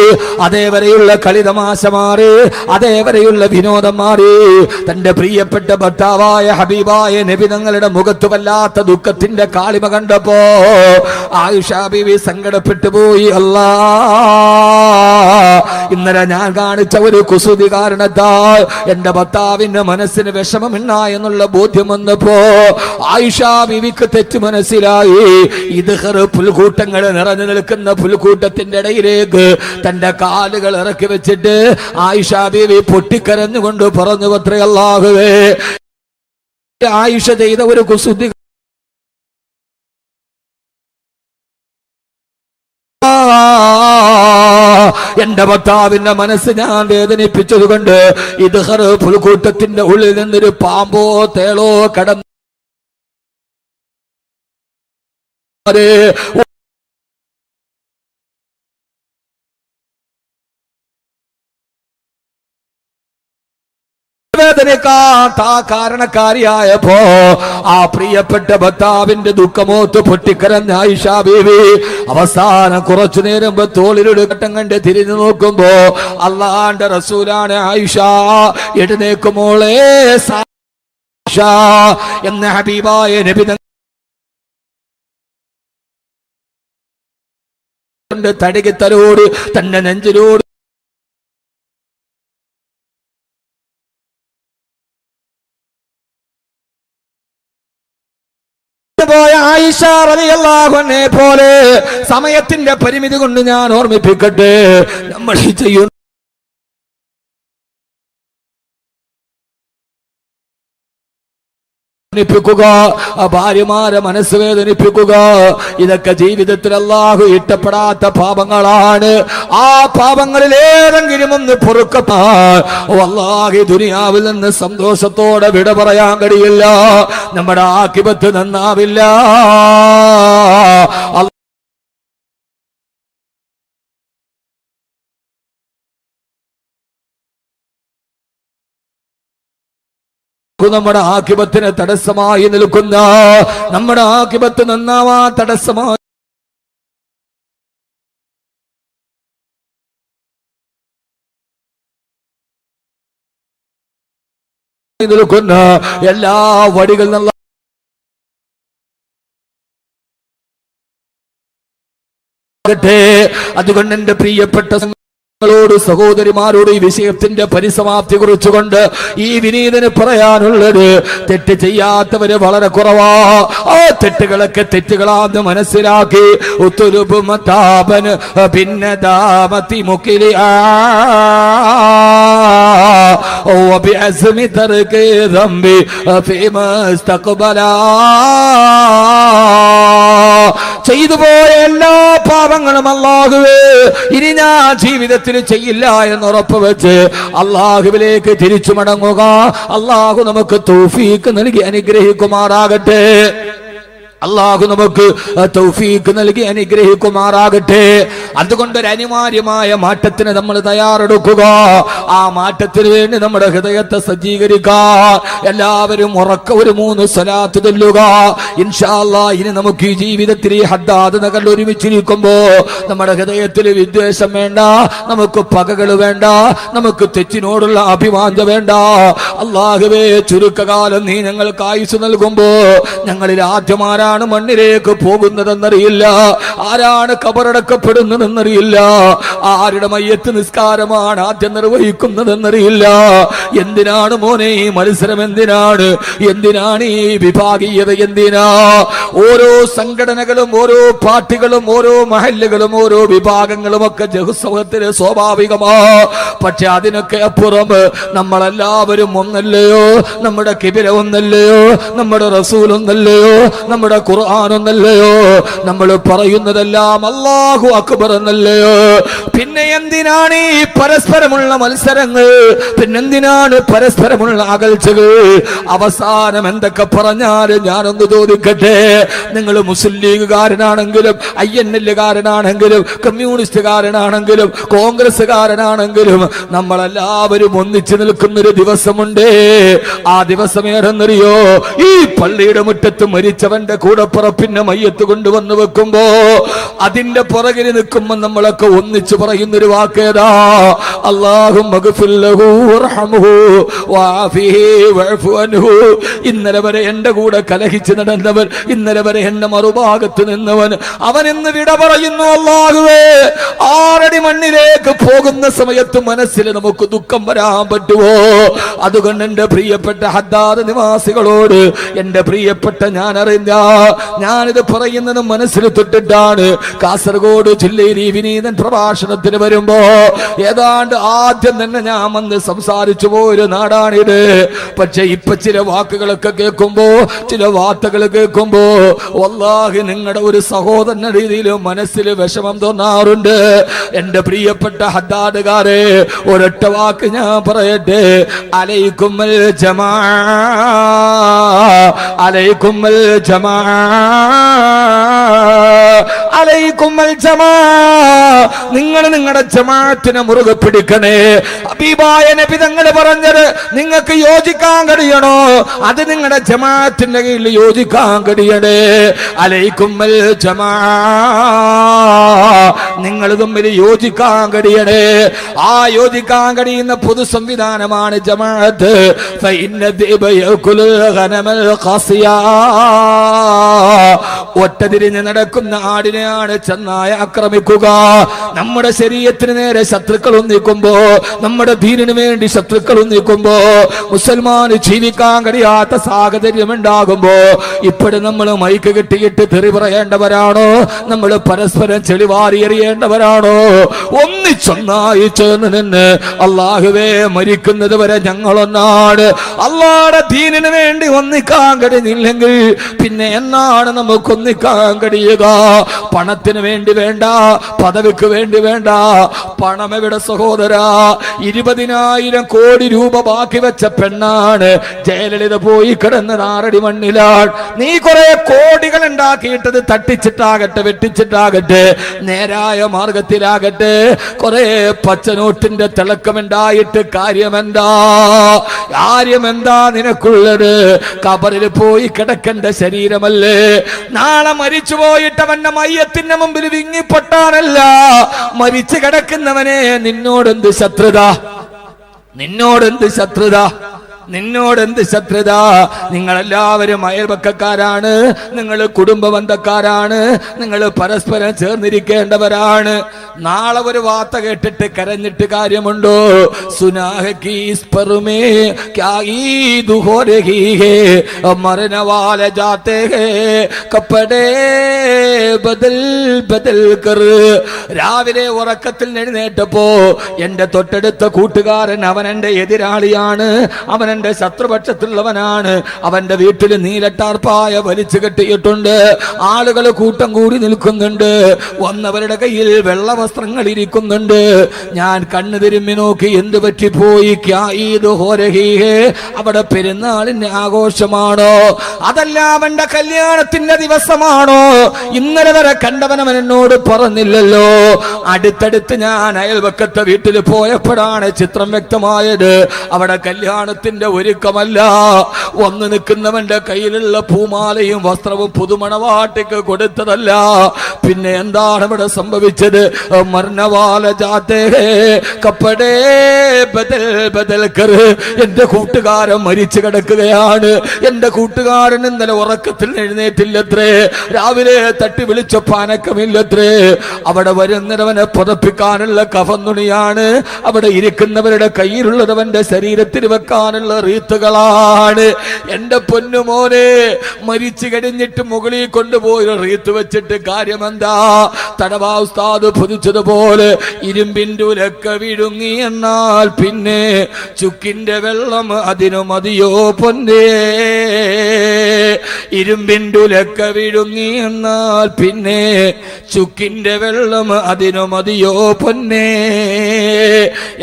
അതേവരെയുള്ള കളിതമാശ മാറി, അതേവരെയുള്ള വിനോദം മാറി. തന്റെ പ്രിയപ്പെട്ട ഭർത്താവായ ഹബീബായ നബി തങ്ങളുടെ മുഖത്ത് വല്ലാത്ത ദുഃഖത്തിന്റെ കാളിമ കണ്ടപ്പോ ആയിഷ ബീവി സങ്കടപ്പെട്ടു പോയി. അല്ലാ, ഇന്നലെ ഞാൻ കാണിച്ച ഒരു കുസൃതി കാരണത്താൽ എന്റെ ഭർത്താവിന്റെ മനസ്സിന് വിഷമമില്ല എന്നുള്ള ബോധ്യം വന്നപ്പോ ആയിഷ ബീവിക്ക് തെറ്റ് മനസ്സിലായി. ഇദ്ഖർ പുൽക്കൂട്ടങ്ങൾ നിറഞ്ഞു നിൽക്കുന്ന പുൽക്കൂട്ടത്തിന്റെ ഇടയിലേക്ക് തന്റെ കാലുകൾ ഇറക്കി വെച്ചിട്ട് ആയിഷ ബീവി പൊട്ടിക്കരഞ്ഞുകൊണ്ട് പറഞ്ഞു, അത്രേ അല്ലാഹുവേ, ആയിഷ ചെയ്ത ഒരു കുസൃതി എന്റെ ഭർത്താവിന്റെ മനസ്സ് ഞാൻ വേദനിപ്പിച്ചത് കൊണ്ട് ഇദ്ഖർ പുൽക്കൂട്ടത്തിന്റെ ഉള്ളിൽ നിന്നൊരു പാമ്പോ തേളോ കടന്നു കാരണക്കാരിയായപ്പോ ആ പ്രിയപ്പെട്ട ഭർത്താവിന്റെ ദുഃഖമോത്ത് പൊട്ടിക്കരഞ്ഞ ആയിഷ ബീവി അവസാനം കുറച്ചു നേരം തോളിലൊരു ഘട്ടം കണ്ട് തിരിഞ്ഞു നോക്കുമ്പോ അല്ലാഹുവിന്റെ റസൂലാണ്. ആയിഷ എഴുന്നേക്കുമോളെ എന്ന ഹബീബായ നബി തടികത്തലോട് തന്റെ നെഞ്ചിലോട് പോയ ആയിഷ റളിയല്ലാഹു അൻഹയെ പോലെ സമയത്തിന്റെ പരിമിതി കൊണ്ട് ഞാൻ ഓർമ്മിപ്പിക്കട്ടെ, നമ്മൾ ചെയ്യുന്ന ഭാര്യമാരെ മനസ്സ് വേദനിപ്പിക്കുക, ഇതൊക്കെ ജീവിതത്തിൽ അല്ലാഹു ഇഷ്ടപ്പെടാത്ത പാപങ്ങളാണ്. ആ പാപങ്ങളിൽ ഏതെങ്കിലും ഒന്ന് പൊറുക്കപ്പാൻ വല്ലാഹി ദുനിയാവിൽ നിന്ന് സന്തോഷത്തോടെ വിട പറയാൻ കഴിയില്ല. നമ്മുടെ ആഖിബത്ത് നന്നാവില്ല. നമ്മുടെ ആഖിബത്തിന് തടസ്സമായി നിൽക്കുന്ന, നമ്മുടെ ആഖിബത്ത് നന്നാവാൻ തടസ്സമായി നിൽക്കുന്ന എല്ലാ വടികളിൽ നിന്നുള്ള അതുകൊണ്ട് എന്റെ പ്രിയപ്പെട്ട ോട് സഹോദരിമാരോട് ഈ വിഷയത്തിന്റെ പരിസമാപ്തി കുറിച്ചുകൊണ്ട് ഈ വിനീതന് പറയാനുള്ളത്, തെറ്റ് ചെയ്യാത്തവര് വളരെ കുറവാ. ആ തെറ്റുകളൊക്കെ തെറ്റുകളാന്ന് മനസ്സിലാക്കി പിന്നെ ദാമത്തി മുക്കിലി ചെയ്തു പോയ എല്ലാ പാപങ്ങളും അല്ലാഹുവേ ഇനി ഞാൻ ജീവിതത്തിൽ ചെയ്യില്ല എന്ന് ഉറപ്പ് വെച്ച് അല്ലാഹുവിലേക്ക് തിരിച്ചു മടങ്ങുക. അല്ലാഹു നമുക്ക് തൗഫീഖ് നൽകി അനുഗ്രഹിക്കുമാറാകട്ടെ. അല്ലാഹു നമുക്ക് തൗഫീഖ് നൽകി അനുഗ്രഹിക്കുമാറാകട്ടെ. അതുകൊണ്ട് ഒരു അനിവാര്യമായ മാറ്റത്തിന് നമ്മൾ തയ്യാറെടുക്കുക. ആ മാറ്റത്തിന് വേണ്ടി നമ്മുടെ ഹൃദയത്തെ സജ്ജീകരിക്കുക. എല്ലാവരും ഉറക്ക ഒരു 3 സ്വലാത്ത് ചൊല്ലുക. ഇൻഷാ അല്ലാഹ് ഇനി നമുക്ക് ഈ ജീവിതത്തിൽ ഈ ഹദ്ദാദ് നഗർ ഒരുമിച്ചിരിക്കുമ്പോ നമ്മുടെ ഹൃദയത്തിൽ വിദ്വേഷം വേണ്ട, നമുക്ക് പകകൾ വേണ്ട, നമുക്ക് തെറ്റിനോടുള്ള അഭിവാഞ്ച വേണ്ട. അല്ലാഹുവേ ചുരുക്കകാലം നീ ഞങ്ങൾക്ക് ആയുസ് നൽകുമ്പോ ഞങ്ങളിൽ ആദ്യമാരാണ് മണ്ണിലേക്ക് പോകുന്നതെന്നറിയില്ല, ആരാണ് കബറടക്കപ്പെടുന്നതെന്നറിയില്ല, ആരുടെ മയ്യത്ത് നിസ്കാരമാണ് ആദ്യം നിർവഹിക്കുന്നതെന്നറിയില്ല. എന്തിനാണ് മോനെ ഈ മത്സരം? എന്തിനാണ് ഈ വിഭാഗീയത? എന്തിനാ? ഓരോ സംഘടനകളും ഓരോ പാർട്ടികളും ഓരോ മഹല്ലുകളും ഓരോ വിഭാഗങ്ങളും ഒക്കെ ജഹുസമൂഹത്തിന് സ്വാഭാവികമാ. പക്ഷെ അതിനൊക്കെ അപ്പുറം നമ്മളെല്ലാവരും ഒന്നല്ലയോ? നമ്മുടെ കിബില ഒന്നല്ലയോ? നമ്മുടെ റസൂൽ ഒന്നല്ലയോ? നമ്മുടെ ഖുർആൻ ഒന്നല്ലയോ? നമ്മൾ പറയുന്നതെല്ലാം അല്ലാഹു അക്ബർ എന്നല്ലയോ? പിന്നെ എന്തിനാണ് ഈ പരസ്പരമുള്ള മത്സരങ്ങൾ? പിന്നെന്തിനാണ് പരസ്പരമുള്ള അകൽച്ചകൾ? അവസാനം എന്തൊക്കെ പറഞ്ഞാലും ഞാനൊന്ന് ചോദിക്കട്ടെ, നിങ്ങൾ മുസ്ലിം ലീഗുകാരനാണെങ്കിലും INL-കാരനാണെങ്കിലും കമ്മ്യൂണിസ്റ്റുകാരനാണെങ്കിലും കോൺഗ്രസ്സുകാരനാണെങ്കിലും നമ്മളെല്ലാവരും ഒന്നിച്ചു നിൽക്കുന്നൊരു ദിവസമുണ്ട്. ആ ദിവസം ഏതെന്നറിയോ? ഈ പള്ളിയുടെ മുറ്റത്ത് മരിച്ചവന്റെ കൂടപ്പുറപ്പിന്റെ മയ്യത്ത് കൊണ്ടുവന്ന് വെക്കുമ്പോ അതിന്റെ പുറകിൽ നിൽക്കുമ്പോ നമ്മളൊക്കെ ഒന്നിച്ചു പറയുന്നൊരു വാക്കേതാ? ഇന്നലെ വരെ എന്റെ കൂടെ കലഹിച്ച് നടന്നവൻ, ഇന്നലെ വരെ എന്റെ മറുഭാഗത്ത് നിന്നവൻ, അവൻ ഇന്ന് വിട പറയുന്നു. അല്ലാഹുവേ, ആറടി മണ്ണിലേക്ക് പോകുന്ന സമയത്ത് മനസ്സിൽ നമുക്ക് ദുഃഖം വരാൻ പറ്റുമോ? അതുകൊണ്ട് എന്റെ പ്രിയപ്പെട്ട ഹദ്ദാദ് നിവാസികളോട്, എന്റെ പ്രിയപ്പെട്ട ഞാനിത് പറയുന്നത് മനസ്സിൽ തൊട്ടിട്ടാണ്. കാസർഗോഡ് ജില്ലയിൽ ഈ വിനീതൻ പ്രഭാഷണത്തിന് വരുമ്പോ ഏതാണ്ട് ആദ്യം തന്നെ ഞാൻ വന്ന് സംസാരിച്ചു പോയൊരു നാടാണിത്. പക്ഷെ ഇപ്പൊ ചില വാക്കുകളൊക്കെ കേൾക്കുമ്പോ, ചില വാർത്തകൾ കേൾക്കുമ്പോ വല്ലാഹി നിങ്ങളുടെ ഒരു സഹോദരൻ രീതിയിൽ മനസ്സിൽ വിഷമം തോന്നാറുണ്ട്. എന്റെ പ്രിയപ്പെട്ട ഹദ്ദാദുകാരെ, ഒരൊറ്റ വാക്ക് ഞാൻ പറയട്ടെ, അലൈക്കുമൽ ജമാ, അലൈക്കുമൽ ജമാ, അലൈക്കുമൽ ജമാ. നിങ്ങൾ നിങ്ങളുടെ ജമാഅത്തിനെ മുറുകെ പിടിക്കണേ. ഹബീബായ നബി തങ്ങൾ പറഞ്ഞത് നിങ്ങൾക്ക് യോജിക്കാൻ കഴിയണോ? അത് നിങ്ങളുടെ ജമാഅത്തിന്റെ കീഴിൽ യോജിക്കാൻ കഴിയണേ. അലൈക്കുമൽ ജമാ, നിങ്ങൾ തമ്മിൽ യോജിക്കാൻ കഴിയണേ. ആ യോജിക്കാൻ കഴിയുന്ന പൊതു സംവിധാനമാണ് ജമാഅത്ത്. ഒറ്റതിരിഞ്ഞ് നടക്കുന്ന ആടിനെയാണ് ചെന്നായ ആക്രമിക്കുക. നമ്മുടെ ശരീരത്തിന് നേരെ ശത്രുക്കൾ ഒന്നിക്കുമ്പോ, നമ്മുടെ ദീനിനു വേണ്ടി ശത്രുക്കൾ ഒന്നിക്കുമ്പോ, മുസൽമാന് ജീവിക്കാൻ കഴിയാത്ത സാഹചര്യം ഉണ്ടാകുമ്പോ ഇപ്പോഴും നമ്മൾ മൈക്ക് കെട്ടിയിട്ട് തെറി പറയേണ്ടവരാണോ? നമ്മൾ പരസ്പരം ചെളിവാരി എറിയേണ്ടവരാണോ? ഒന്നിച്ചൊന്നായി ചേർന്ന് നിന്ന് അല്ലാഹുവേ മരിക്കുന്നത് വരെ ഞങ്ങളൊന്നാണ്. അല്ലാഹുവിന്റെ ദീനിനു വേണ്ടി ഒന്നിക്കാൻ കഴിഞ്ഞില്ലെങ്കിൽ പിന്നെ എന്നാണ് നമുക്ക് ഒന്നിക്കാൻ കഴിയുക? പണത്തിന് വേണ്ടി വേണ്ട, പദവിക്ക് വേണ്ടി വേണ്ട. പണം എവിടെ സഹോദരാ? 20,000 കോടി രൂപ ബാക്കി വെച്ച പെണ്ണാണ് ജയലളിത പോയി കിടന്നത് 6 അടി മണ്ണിലാണ്. നീ കുറെ കോടികൾ ഉണ്ടാക്കിയിട്ടത് തട്ടിച്ചിട്ടാകട്ടെ, വെട്ടിച്ചിട്ടാകട്ടെ, നേരായ മാർഗത്തിലാകട്ടെ, കുറെ പച്ചനോട്ടിന്റെ തിളക്കമുണ്ടായിട്ട് കാര്യമെന്താ? കാര്യമെന്താ നിനക്കുള്ളത്? കബറിൽ പോയി കിടക്കേണ്ട ശരീരമല്ലേ? നാളെ മരിച്ചു പോയിട്ട് അവന്റെ മയ്യത്തിന്റെ മുമ്പിൽ വിങ്ങിപ്പൊട്ടാനല്ല, മരിച്ചു കിടക്കുന്നവനെ നിന്നോടെന്ത് ശത്രുത? നിന്നോടെന്ത് ശത്രുത? നിന്നോടെന്ത് ശത്രുത? നിങ്ങളെല്ലാവരും അയൽപക്കക്കാരാണ്, നിങ്ങൾ കുടുംബ ബന്ധക്കാരാണ്, നിങ്ങൾ പരസ്പരം ചേർന്നിരിക്കേണ്ടവരാണ്. നാളെ ഒരു വാർത്ത കേട്ടിട്ട് കരഞ്ഞിട്ട് കാര്യമുണ്ടോ? സുനാഹീസ്പറുമേ മരണവാല ജാത്തേ കപ്പടേ ബദൽ ബദൽ കർ. രാവിലെ ഉറക്കത്തിൽ എഴുന്നേറ്റപ്പോ എന്റെ തൊട്ടടുത്ത കൂട്ടുകാരൻ, അവൻ എന്റെ എതിരാളിയാണ്, അവൻ എന്റെ ശത്രുപക്ഷത്തുള്ളവനാണ്. അവന്റെ വീട്ടിൽ നീലട്ടാർപ്പായ വലിച്ചു കെട്ടിയിട്ടുണ്ട്. ആളുകൾ കൂട്ടം കൂടി നിൽക്കുന്നുണ്ട്. വന്നവരുടെ കയ്യിൽ വെള്ള വസ്ത്രങ്ങൾ ഇരിക്കുന്നുണ്ട്. ഞാൻ കണ്ണു തിരുമ്മി നോക്കി, എന്ത് പറ്റിപ്പോയി? അവിടെ പെരുന്നാളിന്റെ ആഘോഷമാണോ? അതല്ല അവന്റെ കല്യാണത്തിന്റെ ദിവസമാണോ? ഇന്നലെ വരെ കണ്ടവനവൻ എന്നോട് പറഞ്ഞില്ലല്ലോ. അടുത്തടുത്ത് ഞാൻ അയൽവക്കത്തെ വീട്ടിൽ പോയപ്പോഴാണ് ചിത്രം വ്യക്തമായത്. അവിടെ കല്യാണത്തിന്റെ ഒരുക്കമല്ല. വന്നു നിൽക്കുന്നവന്റെ കയ്യിലുള്ള പൂമാലയും വസ്ത്രവും പുതുമണവാട്ടിക്ക് കൊടുത്തതല്ല. പിന്നെ എന്താണ് ഇവിടെ സംഭവിച്ചത്? മരണവാല ജാത്തേ കപ്പടേ ബദൽ ബദൽ കർ. എന്റെ കൂട്ടുകാരൻ മരിച്ചു കിടക്കുകയാണ്. എന്റെ കൂട്ടുകാരൻ ഇന്നലെ ഉറക്കത്തിൽ എഴുന്നേറ്റില്ലത്രേ. രാവിലെ തട്ടി വിളിച്ചപ്പോ അനക്കമില്ലത്രേ. അവിടെ വരുന്നവനെ പുതപ്പിക്കാനുള്ള കഫന്നുണിയാണ്. അവിടെ ഇരിക്കുന്നവരുടെ കയ്യിലുള്ളവന്റെ ശരീരത്തിൽ വെക്കാനുള്ള റീത്തുകളാണ്. എന്റെ പൊന്നുമോനെ, മരിച്ചു കഴിഞ്ഞിട്ട് മുകളിൽ കൊണ്ടുപോയി റീത്ത് വെച്ചിട്ട് കാര്യമെന്താ? തടവാ ഉസ്താദ് പൊതിച്ചതുപോലെ ഇരുമ്പിന്റെ ഉലക്ക വിഴുങ്ങി എന്നാൽ പിന്നെ ചുക്കിന്റെ വെള്ളം അതിനു മതിയോ പൊന്നേ? ഇരുമ്പിന്റെ ഉലക്ക വിഴുങ്ങി എന്നാൽ പിന്നെ ചുക്കിന്റെ വെള്ളം അതിനു മതിയോ പൊന്നേ?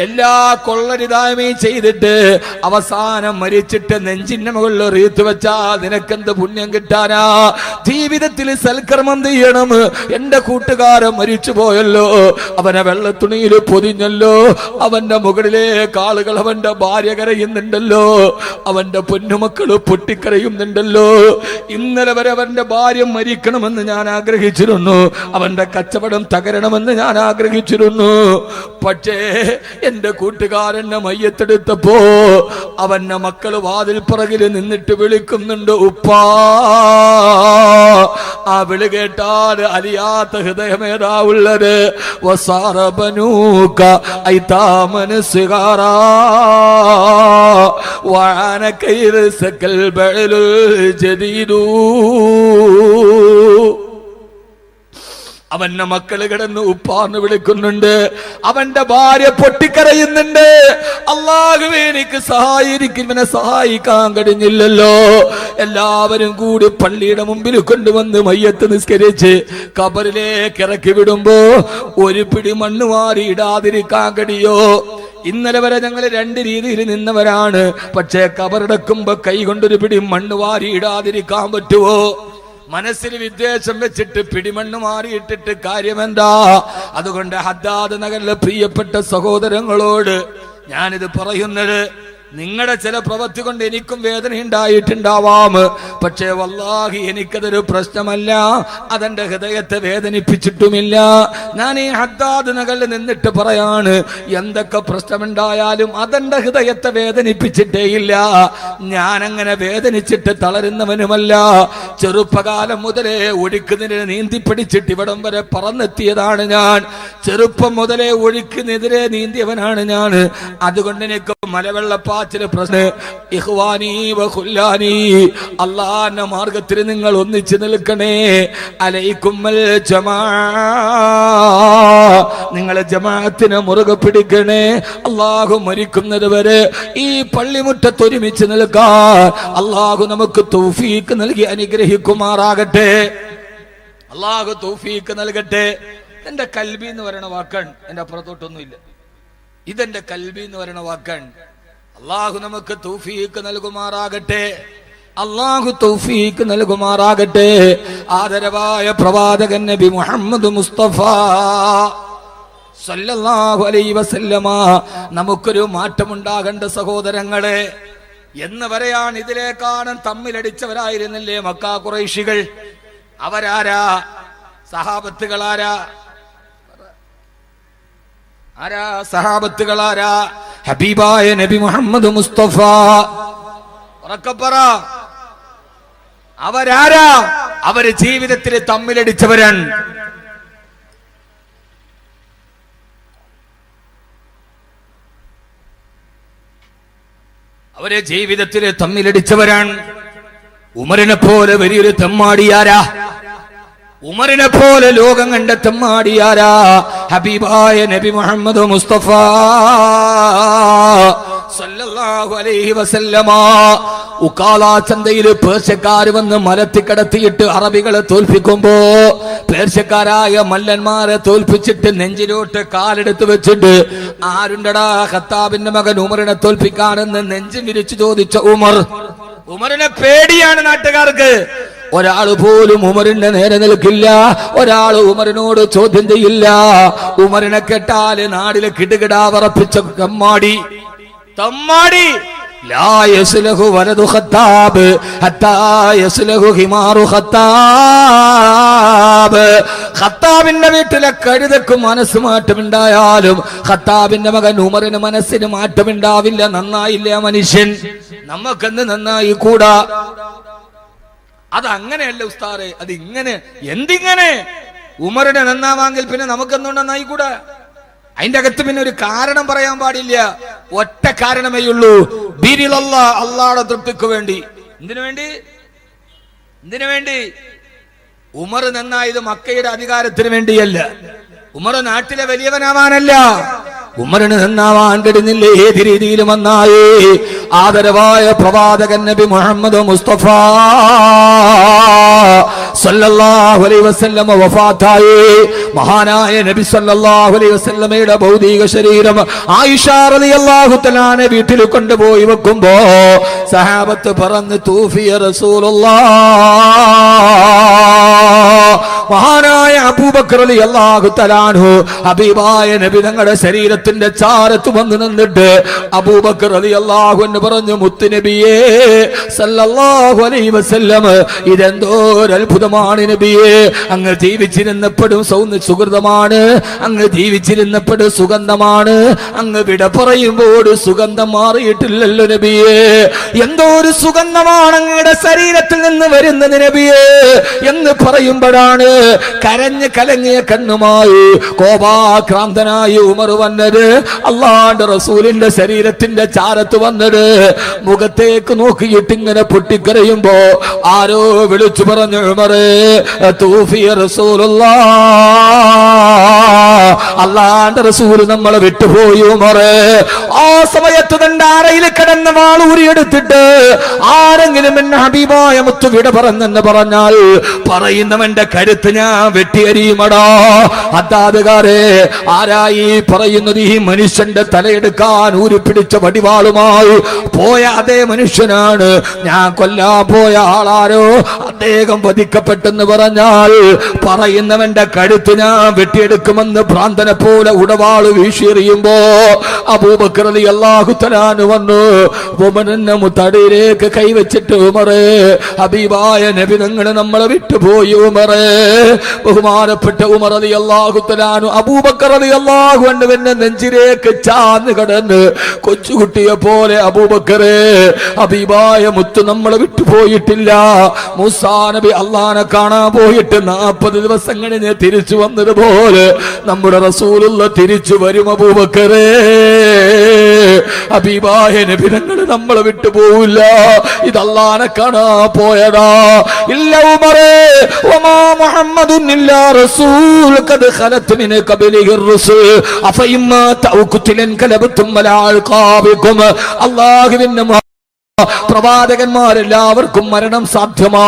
എല്ലാ കൊള്ളരുതായ്മയും ചെയ്തിട്ട് അവസാനം മരിച്ചിട്ട് നെഞ്ചിന്റെ മുകളിൽ റീത്ത് വെച്ചാ നിനക്കെന്ത് പുണ്യം കിട്ടാനാ? ജീവിതത്തിൽ സൽക്കർമ്മം ചെയ്യണം. എന്റെ കൂട്ടുകാരൻ മരിച്ചു പോയല്ലോ, അവനെ വെള്ളത്തുണിയിൽ പൊതിഞ്ഞല്ലോ, അവന്റെ മുകളിലേക്ക് ആളുകൾ, അവന്റെ ഭാര്യ കരയുന്നുണ്ടല്ലോ, അവന്റെ പൊന്നുമക്കള് പൊട്ടിക്കരയുന്നുണ്ടല്ലോ. ഇന്നലെ വരെ അവന്റെ ഭാര്യ മരിക്കണമെന്ന് ഞാൻ ആഗ്രഹിച്ചിരുന്നു, അവന്റെ കച്ചവടം തകരണമെന്ന് ഞാൻ ആഗ്രഹിച്ചിരുന്നു. പക്ഷേ എന്റെ കൂട്ടുകാരനെ മയ്യത്തെടുത്തപ്പോ അവന്റെ മക്കള് വാതിൽ പുറകില് നിന്നിട്ട് വിളിക്കുന്നുണ്ട് ഉപ്പാ. ആ വിളി കേട്ടാൽ അലിയാത്ത ഹൃദയമേതാ ഉള്ളത്? വസാറബനൂക ഐതാമന് സിഗാറാ വഅന കൈറസകൽ ബഅലുൽ ജദീദു. അവന്റെ മക്കള് കിടന്ന് ഉപ്പാന്ന് വിളിക്കുന്നുണ്ട്, അവന്റെ ഭാര്യ പൊട്ടിക്കരയുന്നുണ്ട്. അല്ലാഹുവേ എനിക്ക് ഇവനെ സഹായിക്കാൻ കഴിഞ്ഞില്ലല്ലോ. എല്ലാവരും കൂടി പള്ളിയുടെ മുമ്പിൽ കൊണ്ടുവന്ന് മയ്യത്ത് നിസ്കരിച്ച് ഖബറിലേക്ക് ഇറക്കി വിടുമ്പോ ഒരു പിടി മണ്ണ് വാരി ഇടാതിരിക്കാൻ കഴിയോ? ഇന്നലെ വരെ ഞങ്ങൾ 2 രീതിയിൽ നിന്നവരാണ്. പക്ഷേ ഖബറടക്കുമ്പോ കൈ കൊണ്ടൊരു പിടി മണ്ണ് വാരി ഇടാതിരിക്കാൻ പറ്റുമോ? മനസ്സിൽ വിദ്വേഷം വെച്ചിട്ട് പിടിമണ്ണ് മാറിയിട്ടിട്ട് കാര്യമെന്താ? അതുകൊണ്ട് ഹദ്ദാദ് നഗറിലെ പ്രിയപ്പെട്ട സഹോദരങ്ങളോട് ഞാനിത് പറയുന്നത്, നിങ്ങളുടെ ചില പ്രവൃത്തി കൊണ്ട് എനിക്കും വേദന ഉണ്ടായിട്ടുണ്ടാവാം. പക്ഷേ വല്ലാഹി എനിക്കതൊരു പ്രശ്നമല്ല. അതെന്റെ ഹൃദയത്തെ വേദനിപ്പിച്ചിട്ടുമില്ല. ഞാൻ ഈ ഹദ്ദാദ് നഗറിൽ നിന്നിട്ട് പറയാണ്, എന്തൊക്കെ പ്രശ്നമുണ്ടായാലും അതെന്റെ ഹൃദയത്തെ വേദനിപ്പിച്ചിട്ടേ ഇല്ല. ഞാൻ അങ്ങനെ വേദനിച്ചിട്ട് തളരുന്നവനുമല്ല. ചെറുപ്പകാലം മുതലേ ഒഴുക്കിനെതിരെ നീന്തി പിടിച്ചിട്ട് ഇവിടം വരെ പറന്നെത്തിയതാണ് ഞാൻ. ചെറുപ്പം മുതലേ ഒഴുക്കിനെതിരെ നീന്തിയവനാണ് ഞാൻ. അതുകൊണ്ട് എനിക്ക് മലവെള്ളപ്പാച്ചില് പ്രശ്നം. ഇഖ്വാനി വഖുല്ലാനി, അല്ലാഹുവിന്റെ മാർഗത്തിൽ നിങ്ങൾ ഒന്നിച്ചു നിൽക്കണേ. അലൈക്കുമൽ ജമാ, നിങ്ങൾ ജമാഅത്തിനെ മുറുകെ പിടിക്കണേ. അല്ലാഹു മരിക്കുന്നത് വരെ ഈ പള്ളിമുറ്റത്ത് ഒരുമിച്ച് നിൽക്കാൻ അല്ലാഹു നമുക്ക് തൗഫീഖ് നൽകി അനുഗ്രഹിക്കുമാറാകട്ടെ. അല്ലാഹു തൗഫീഖ് നൽകട്ടെ. എന്റെ കൽബി എന്ന് പറയുന്ന വാക്കാണ്, എന്റെ അപ്പുറത്തോട്ടൊന്നുമില്ല. ഇതെന്റെ കൽബി എന്ന് പറയുന്ന വാക്കാണ്. അല്ലാഹു നമുക്ക് തൗഫീഖ് നൽകുമാറാകട്ടെ. അല്ലാഹു തൗഫീഖ് നൽകുമാറാകട്ടെ. ആദരവായ പ്രവാചകൻ നബി മുഹമ്മദ് മുസ്തഫ സല്ലല്ലാഹു അലൈഹി വസല്ലമ നമുക്കൊരു മാറ്റമുണ്ടാകേണ്ട സഹോദരങ്ങളെ. എന്ന് വരെയാണ് ഇതിലേക്കാണ് തമ്മിലടിച്ചവരായിരുന്നില്ലേ മക്കാ ഖുറൈശികൾ? അവരാരാ? സഹാബത്തുകളാരാ? ആരാ സഹാബത്തുകളാരാ? ഹബീബായ നബി മുഹമ്മദ് മുസ്തഫ. ഉറക്കപ്പറ, അവരാരാ? അവര് ജീവിതത്തിൽ തമ്മിലടിച്ചവരാണ്. അവരെ ജീവിതത്തിൽ തമ്മിലടിച്ചവരാണ്. ഉമറിനെ പോലെ വലിയൊരു തെമ്മാടിയാരാ? ഉമറിനെ പോലെ ലോകം കണ്ട തെമ്മാടിയാരാ? ഹബീബായ നബി മുഹമ്മദ് മുസ്തഫ സല്ലല്ലാഹു അലൈഹി വസല്ലമ. ഉക്കാല ചന്തയിൽ പേർഷ്യക്കാർ വന്ന് മലത്തി കടത്തിയിട്ട് അറബികളെ തോൽപ്പിക്കുമ്പോ പേർഷ്യക്കാരായ മല്ലന്മാരെ തോൽപ്പിച്ചിട്ട് നെഞ്ചിലോട്ട് കാലെടുത്ത് വെച്ചിട്ട്, ആരുണ്ടടാ ഖത്താബിന്റെ മകൻ ഉമറിനെ തോൽപ്പിക്കാനെന്ന് നെഞ്ച് വിരിച്ചു ചോദിച്ച ഉമർ. ഉമറിനെ പേടിയാണ് നാട്ടുകാർക്ക്. ഒരാൾ പോലും ഉമറിന്റെ നേരെ നിൽക്കില്ല. ഒരാൾ ഉമറിനോട് ചോദ്യം ചെയ്യില്ല. ഉമറിനെ കേട്ടാല് നാടിലെ കിടുകിടാ വറപ്പിച്ച തമ്മാടി. ലാ യസ്ലഹു വലദു ഖത്താബ് ഹത്താ യസ്ലഹു ഹിമാറു ഖത്താബ്. ഖത്താബിന്റെ വീട്ടിലെ കഴുതക്ക് മനസ്സ് മാറ്റമുണ്ടായാലും ഖത്താബിന്റെ മകൻ ഉമറിന് മനസ്സിന് മാറ്റമുണ്ടാവില്ല. നന്നായില്ല മനുഷ്യൻ. നമുക്കെന്ന് നന്നായി കൂടാ. അത് അങ്ങനെയല്ല ഉസ്താദേ, അത് ഇങ്ങനെ. എന്തിങ്ങനെ? ഉമറിനെ നന്നാവാങ്കിൽ പിന്നെ നമുക്കെന്തുകൊണ്ട് നന്നായിക്കൂടാ? അതിന്റെ അകത്ത് പിന്നെ ഒരു കാരണം പറയാൻ പാടില്ല. ഒറ്റ കാരണമേ ഉള്ളൂ, അള്ളാഹുടെ തൃപ്തിക്ക് വേണ്ടി. എന്തിനു വേണ്ടി? എന്തിനു വേണ്ടി? ഉമർ നന്നായത് മക്കയുടെ അധികാരത്തിന് വേണ്ടിയല്ല. ഉമർ നാട്ടിലെ വലിയവനാവാനല്ല. ഉമറിന് നന്നാവാൻ കഴിഞ്ഞില്ലേ? ഏത് രീതിയിലും നന്നായി. ആദരവായ പ്രവാചകൻ നബി മുഹമ്മദ് മുസ്തഫ സല്ലല്ലാഹു അലൈഹി വസല്ലം വഫാത്തായി. മഹാനായ നബി സല്ലല്ലാഹു അലൈഹി വസല്ലമയുടെ ഭൗതിക ശരീരം ആയിഷ റളിയല്ലാഹു തആല വീട്ടിൽ കൊണ്ടുപോയി വെക്കുമ്പോ സഹാബത്ത് പറഞ്ഞു, തൂഫിയ റസൂലുള്ളാഹ്. മഹാനായ അബൂബക്കർ റളിയല്ലാഹു തആല ഹബീബായ നബി തങ്ങളുടെ ശരീരത്തിന്റെ ചാരത്ത് വന്ന് നിന്നിട്ട് അബൂബക്കർ റളിയല്ലാഹു അൻഹു പറഞ്ഞു, മുത്തുനബിയേ സല്ലല്ലാഹു അലൈഹി വസല്ലം, ഇതെന്തോ ഒരു അത്ഭുതമാണ് നബിയേ. അങ്ങ് ജീവിച്ചിരുന്നപ്പോഴും സുഹൃതമാണ്, അങ്ങ് ജീവിച്ചിരുന്നപ്പോഴും സുഗന്ധമാണ്, അങ്ങ് വിട പറയുമ്പോൾ സുഗന്ധം മാറിയിട്ടില്ലല്ലോ നബിയേ. എന്തോ ഒരു സുഗന്ധമാണ് അങ്ങയുടെ ശരീരത്തിൽ നിന്ന് വരുന്നത് നബിയേ എന്ന് പറയുമ്പോഴാണ് കരഞ്ഞ് കലങ്ങിയ കണ്ണുമായി കോപാക്രാന്തനായി ഉമർ വന്നത്. അല്ലാഹുവിന്റെ റസൂലിന്റെ ശരീരത്തിന്റെ ചാരത്ത് വന്നത് മുഖത്തേക്ക് നോക്കിയിട്ട് ഇങ്ങനെ പൊട്ടിക്കരയുമ്പോ ആരോ വിളിച്ചു പറഞ്ഞു, ഉമറേ തൂഫിയ റസൂലുള്ളാഹ്, അല്ലാഹുവിന്റെ റസൂൽ നമ്മളെ വിട്ടുപോയി ഉമറേ. ആ സമയത്ത് തന്റെ അറയിൽ കിടന്ന വാളൂരിയെടുത്തിട്ട് ആരെങ്കിലും എന്നെ ഹബീബായ മുത്തു വിട പറഞ്ഞെന്ന് പറഞ്ഞാൽ പറയുന്നവന്റെ കരുത്ത് ഞാൻ വെട്ടിയരിയുമടാ. അതാതുകാരെ, ആരായി പറയുന്നത്? ഈ മനുഷ്യന്റെ തലയെടുക്കാൻ ഊരിപ്പിടിച്ച വടിവാളുമായി പോയ അതേ മനുഷ്യനാണ്. ഞാൻ കൊല്ലാൻ പോയ ആളാരോ അദ്ദേഹം വധിക്കപ്പെട്ടെന്ന് പറഞ്ഞാൽ പറയുന്നവന്റെ കഴുത്ത് ഞാൻ വെട്ടിയെടുക്കുമെന്ന് ഭ്രാന്തനെ പോലെ ഉടവാള് വീശിയെറിയുമ്പോ അബൂബക്കർ റളിയല്ലാഹു തആല വന്നു ഉമറിന്റെ മുത്തടിയിലേക്ക് കൈവച്ചിട്ട് ഉമറേ ഹബീബായ നബി തങ്ങൾ നമ്മളെ വിട്ടുപോയി ഉമറേ. ബഹുമാനപ്പെട്ട ഉമർ റളിയല്ലാഹു തആല അബൂബക്കർ റളിയല്ലാഹു അൻഹുവിന്റെ നെഞ്ചിലേക്ക് ചാന്ന് കടന്ന് കൊച്ചുകുട്ടിയെ പോലെ അബൂബക്കറേ ഹബീബായ മുത്ത് നമ്മളെ വിട്ടുപോയിട്ടില്ല. മൂസാ നബി അള്ളാനെ കാണാൻ പോയിട്ട് 40 ദിവസം കഴിഞ്ഞ് തിരിച്ചു വന്നതുപോലെ നമ്മുടെ റസൂലുള്ള തിരിച്ചു വരും അബൂബക്കറേ. ഹബീബായ നബി തങ്ങൾ നമ്മളെ വിട്ടുപോവില്ല. ഇത് അള്ളാനെ കാണാ പോയതാ. ഇല്ല ഉമറേ വമാ മുഹമ്മദുൻ ഇല്ലാ റസൂൽ ഖദ് ഖലത് മിൻ ഖബലിഹി റസൂൽ അഫഇമ്മാ തൗഖുതിലൻ കലബതും വലാ അൽഖാബികും. അല്ലാഹുവിന്റെ പ്രവാചകന്മാരെല്ലാവർക്കും മരണം സാധ്യമാ.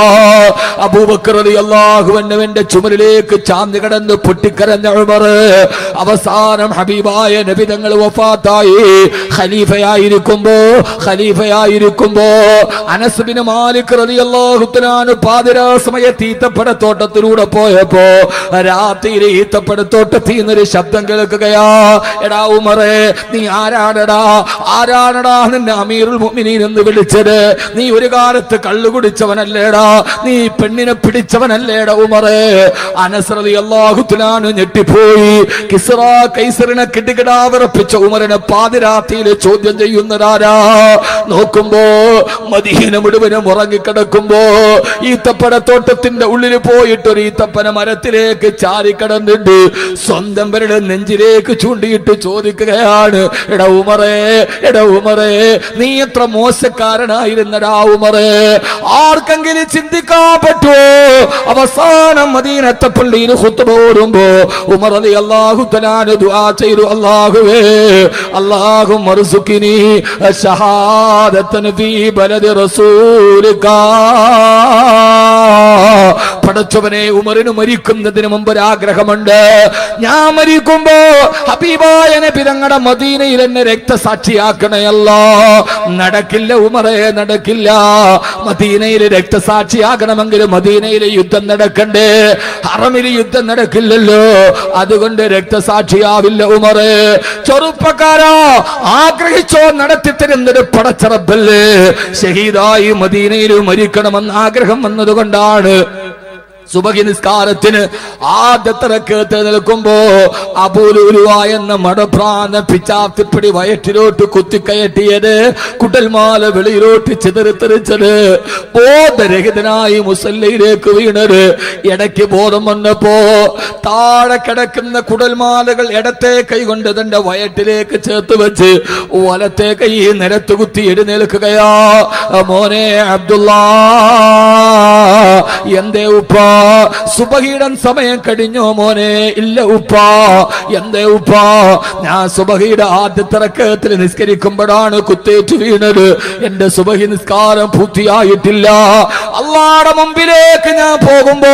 അബൂബക്കർ റളിയല്ലാഹു അൻഹുവിന്റെ ചുമലിലേക്ക് ചാഞ്ഞു കിടന്ന് പൊട്ടിക്കരഞ്ഞ ഉമർ അവസാനം ഹബീബായ നബി തങ്ങൾ വഫാത്തായി. ഖലീഫയായിരിക്കുമ്പോ അനസ് ബിൻ മാലിക് റളിയല്ലാഹു തആല പാതിരാ സമയത്ത് ഈത്തപ്പഴത്തോട്ടത്തിലൂടെ പോയപ്പോ രാത്രിയിൽ ഈത്തപ്പഴത്തോട്ടത്തിൽ നിന്നൊരു ശബ്ദം കേൾക്കുകയാ. എടാ ഉമറേ നീ ആരാണടാ നിന്നെ അമീറുൽ മുഅ്മിനീൻ എന്ന് വിളിച്ചത്? നീ ഒരു കാലത്ത് കള്ളു കുടിച്ചവനല്ലേടാ, നീ പെണ്ണിനെ പിടിച്ചവനല്ലേടാ ഉമറേ. അനസ് റളിയല്ലാഹു തആല ഞെട്ടിപ്പോയി. കിസ്റ കൈസറിനെ കിടുകിടാ വിറപ്പിച്ച ഉമറിനെ പാതിരാത്രിയിൽ ചോദ്യം ചെയ്യുന്നതാരാ? നോക്കുമ്പോ മദീന മുഴുവനും ഉറങ്ങിക്കിടക്കുമ്പോ ഈത്തപ്പഴത്തോട്ടത്തിന്റെ ഉള്ളിൽ പോയിട്ട് ഒരു ഈത്തപ്പന മരത്തിലേക്ക് ചാരിക്കിടന്നിട്ട് സ്വന്തം പേരുടെ നെഞ്ചിലേക്ക് ചൂണ്ടിയിട്ട് ചോദിക്കുകയാണ്, എടാ ഉമറേ നീ എത്ര മോശക്കാരനായിരുന്നടാ ഉമറേ. ആർക്കെങ്കിലും ചിന്തിക്കാൻ പറ്റുമോ? അവസാനം മദീനത്തെ പള്ളിയിൽ ഖുത്ബ ഓതുമ്പോ ഉമർ റളിയല്ലാഹു തആല ദുആ ചെയ്തു, അല്ലാഹുവേ അല്ലാഹുമ്മ ർസുഖ്നി ശഹാദതൻ ഫീ ബലദി റസൂലിക. പടച്ചവനെ ഉമറിന് മരിക്കുന്നതിന് മുമ്പ് ഒരു ആഗ്രഹമുണ്ട്. ഞാൻ മരിക്കുമ്പോ ഹബീബായ നബി തങ്ങളുടെ മദീനയിൽ എന്നെ രക്തസാക്ഷിയാക്കണയല്ല. നടക്കില്ല ഉമറേ, നടക്കില്ല. മദീനയിൽ രക്തസാക്ഷിയാകണമെങ്കിൽ മദീനയിൽ യുദ്ധം നടക്കണ്ടേ? ഹറമിൽ യുദ്ധം നടക്കില്ലല്ലോ, അതുകൊണ്ട് രക്തസാക്ഷിയാവില്ല ഉമറേ. ചെറുപ്പക്കാരാ ആഗ്രഹിച്ചോ നടത്തി തരുന്നൊരു പടച്ചറബല്ലേ. ഷഹീദായി മദീനയിൽ മരിക്കണമെന്ന് ആഗ്രഹം വന്നതുകൊണ്ടാണ് സുബഹി നിസ്കാരത്തിന് ആദ്യത്തെ റക്അത്ത് നിൽക്കുമ്പോ അബൂലുലുവ എന്ന മടഭ്രാന്ത പിച്ചാത്തിപ്പിടി വയറ്റിലോട്ട് കുത്തിക്കയറ്റിയത്, കുടൽമാല വെളിയിലോട്ട് ചിതറിത്തെറിച്ചത്, ബോധരഹിതനായി മുസല്ലയിലേക്ക് വീണത്. ഇടയ്ക്ക് ബോധം വന്നപ്പോ താഴെ കിടക്കുന്ന കുടൽമാലകൾ ഇടത്തെ കൈ കൊണ്ട് തന്റെ വയറ്റിലേക്ക് ചേർത്ത് വെച്ച് വലത്തെ കൈ നിലത്ത് കുത്തി എഴുന്നേൽക്കുകയാ. മോനെ അബ്ദുല്ലാ, എന്തേ ഉപ്പ സുബഹിയുടെ സമയം കഴിഞ്ഞോ മോനെ? ഇല്ല ഉപ്പാ. എന്തേ ഉപ്പാ? ഞാൻ സുബഹിയുടെ ആദ്യത്തെ റക്അത്തിൽ നിസ്കരിക്കുമ്പോഴാണ് കുത്തേറ്റ് വീണത്. എന്റെ സുബഹി നിസ്കാരം പൂർത്തിയായിട്ടില്ല. അല്ലാഹുവിന്റെ മുമ്പിലേക്ക് ഞാൻ പോകുമ്പോ